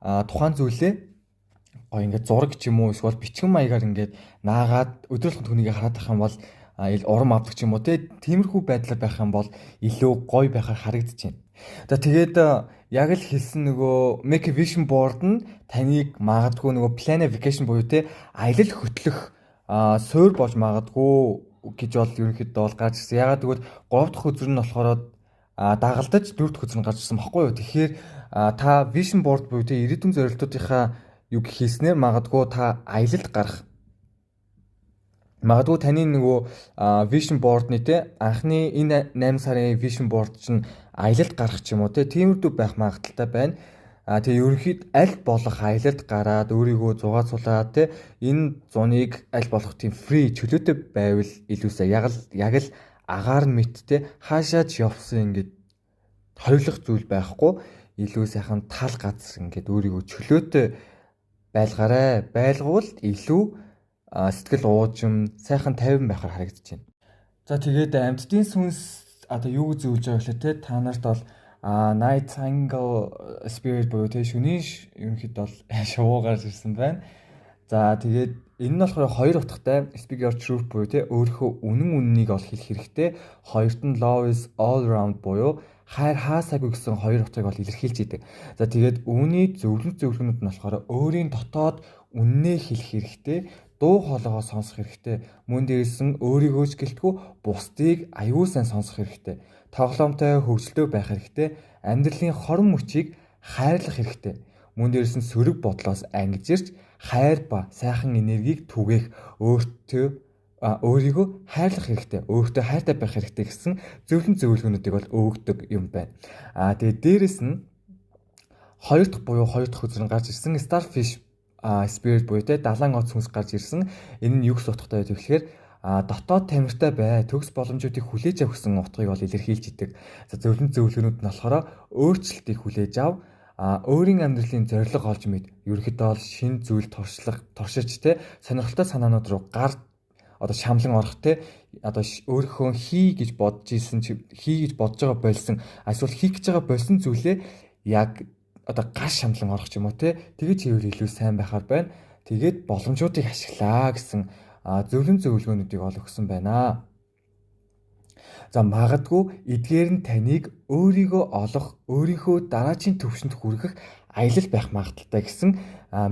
тухайн зүйлээ гоё ингээд зураг ч юм уу эсвэл бичгэн маягаар ингээд наагаад өдрөлтөнд хүнийг хараад байх юм бол урам авдаг ч юм уу те тиймэрхүү байдлаар байх юм бол илүү гоё байхаар харагдаж байна. За тэгээд яг л хэлсэн нөгөө make a vision board нь таныг магадгүй нөгөө plan a vacation буюу те аялал хөтлөх суурь болж магадгүй гэж бол ерөнхийдөө бол гарч ирсэн. Ягаад гэвэл 3 дахь үзэр нь болохоор дагалдаж 4 дахь үзэр нь гарч ирсэн баггүй юу. Тэгэхээр та vision board буюу те ирээдүйн зорилтуудынхаа юг хийснээр магадгүй та аялалд гарах магадгүй таны нөгөө vision board-ны те анхны энэ 8 сарын vision board чинь аялалд гарах ч юм уу те тиймэрдүү байх магадaltaй байна. Тэгээ ерөнхийд аль болох аялалд гараад өөрийгөө зугаацуулаад те энэ зуныг аль болох тийм free чөлөөтэй байвал илүү сайн. Яг л агаар нь мэд те хаашаа ч явсан ингээд хойлох зүйл байхгүй илүү сайхан тал газар ингээд өөрийгөө чөлөөтэй байлгаарай. Байлгуул илүү сэтгэл уужим сайхан тайван байхаар харагдаж байна. За тэгээд амьтдын сүнс одоо юу зөвлөж байгаа вэ те та нарт бол night angle spirit буюу те шөнийн ерөнхийдөө бол шувуу гарч ирсэн байна. За тэгээд энэ нь болохоор хоёр утгатай speak your truth буюу те өөрийнхөө үннийг ол хэлэх хэрэгтэй. Хоёрт нь love is all around буюу хайр хаасаагүй гэсэн хоёр утгыг бол илэрхийлж идэг. За тэгээд үүний зөвлөгөөнүүд нь болохоор өөрийн дотоод үннээ хэлэх хэрэгтэй. Дуу хоолойгоо сонсох хэрэгтэй. Мөн дээрээс нь өөрийгөө ч гэлтгүй бусдыг аюул сайн сонсох хэрэгтэй. Тоглоомтой хөвгөлтэй байх хэрэгтэй. Амьдралын хорон мөчийг хайрлах хэрэгтэй. Мөн дээрээс нь сөрөг бодлоос ангиж ирж хайр ба сайхан энергийг түгээх өөрийгөө хайрлах хэрэгтэй. Өөртөө хайртай байх хэрэгтэй гэсэн зөвлөгөөнүүдийг бол өгдөг юм байна. Тэгээд дээрээс нь хоёр дахь үзэр нь гарч ирсэн starfish spirit буюу те далайн оц хүнс гарч ирсэн. Энэ нь юу гэсэн утгатай вэ гэхээр дотоод тамиртай бай, төгс боломжуудыг хүлээж авах гэсэн утгыг бол илэрхийлж идэг. За зөвлөгөөнүүд нь болохоор өөрчлөлтийг хүлээж ав, өөрийн амьдралын зорилго олж мэд. Ерөнхийдөө бол шин зүйл туршиж те сонирхолтой санаанууд руу одоо шамлан орох те одоо өөрийнхөө хий гэж бодож байгаа болсон эсвэл хийх гэж байгаа болсон зүйлээ яг одоо гаш шамлан орох ч юм уу те тэгэж хийвэл илүү сайн байхаар байна. Тэгээд боломжуудыг ашиглаа гэсэн зөвлөгөөнүүдийг ол өгсөн байна. За магадгүй эдгээр нь таныг өөрийгөө олох, өөрийнхөө дараагийн төвшөнд хүргэх аялал байх магадaltaй гэсэн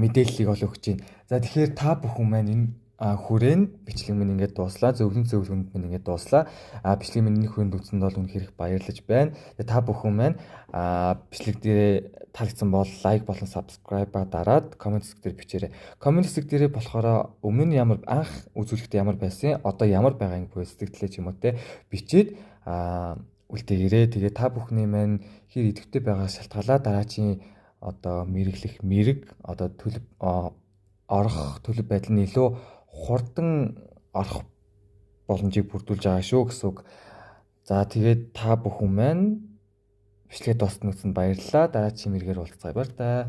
мэдээллийг ол өгч байна. За тэгэхээр та бүхэн маань энэ хүрээнд бичлэг минь ингээд дууслаа. Зөвлөгөөнд минь ингээд дууслаа. Бичлэг минь энэ хүрээнд үзсэнд бол үнэхээр их баярлаж байна. Тэгээ та бүхэн маань бичлэг дээрээ таалагдсан бол лайк болон subscribe-а дараад комент хэсэг дээр бичээрэй. Комент хэсэг дээрээ болохоор өмнө нь анх үзүүлэхдээ ямар байсан, одоо ямар байгаа юм бэ сэтгэлдээ ч юм уу те бичээд үлдээгээрэй. Тэгээ та бүхний маань хэр идэвхтэй байгаа шалтгаалаа дараачийн одоо мэрэг одоо орох төлөв байдал нь илүү хурдан орох боломжийг бүрдүүлж байгаа шүү гэсэн үг. За тэгээд та бүхэн маань бичлэгээ дууссан үгэнд баярлалаа. Дараагийн мэргээр уулзцаая баяр таа.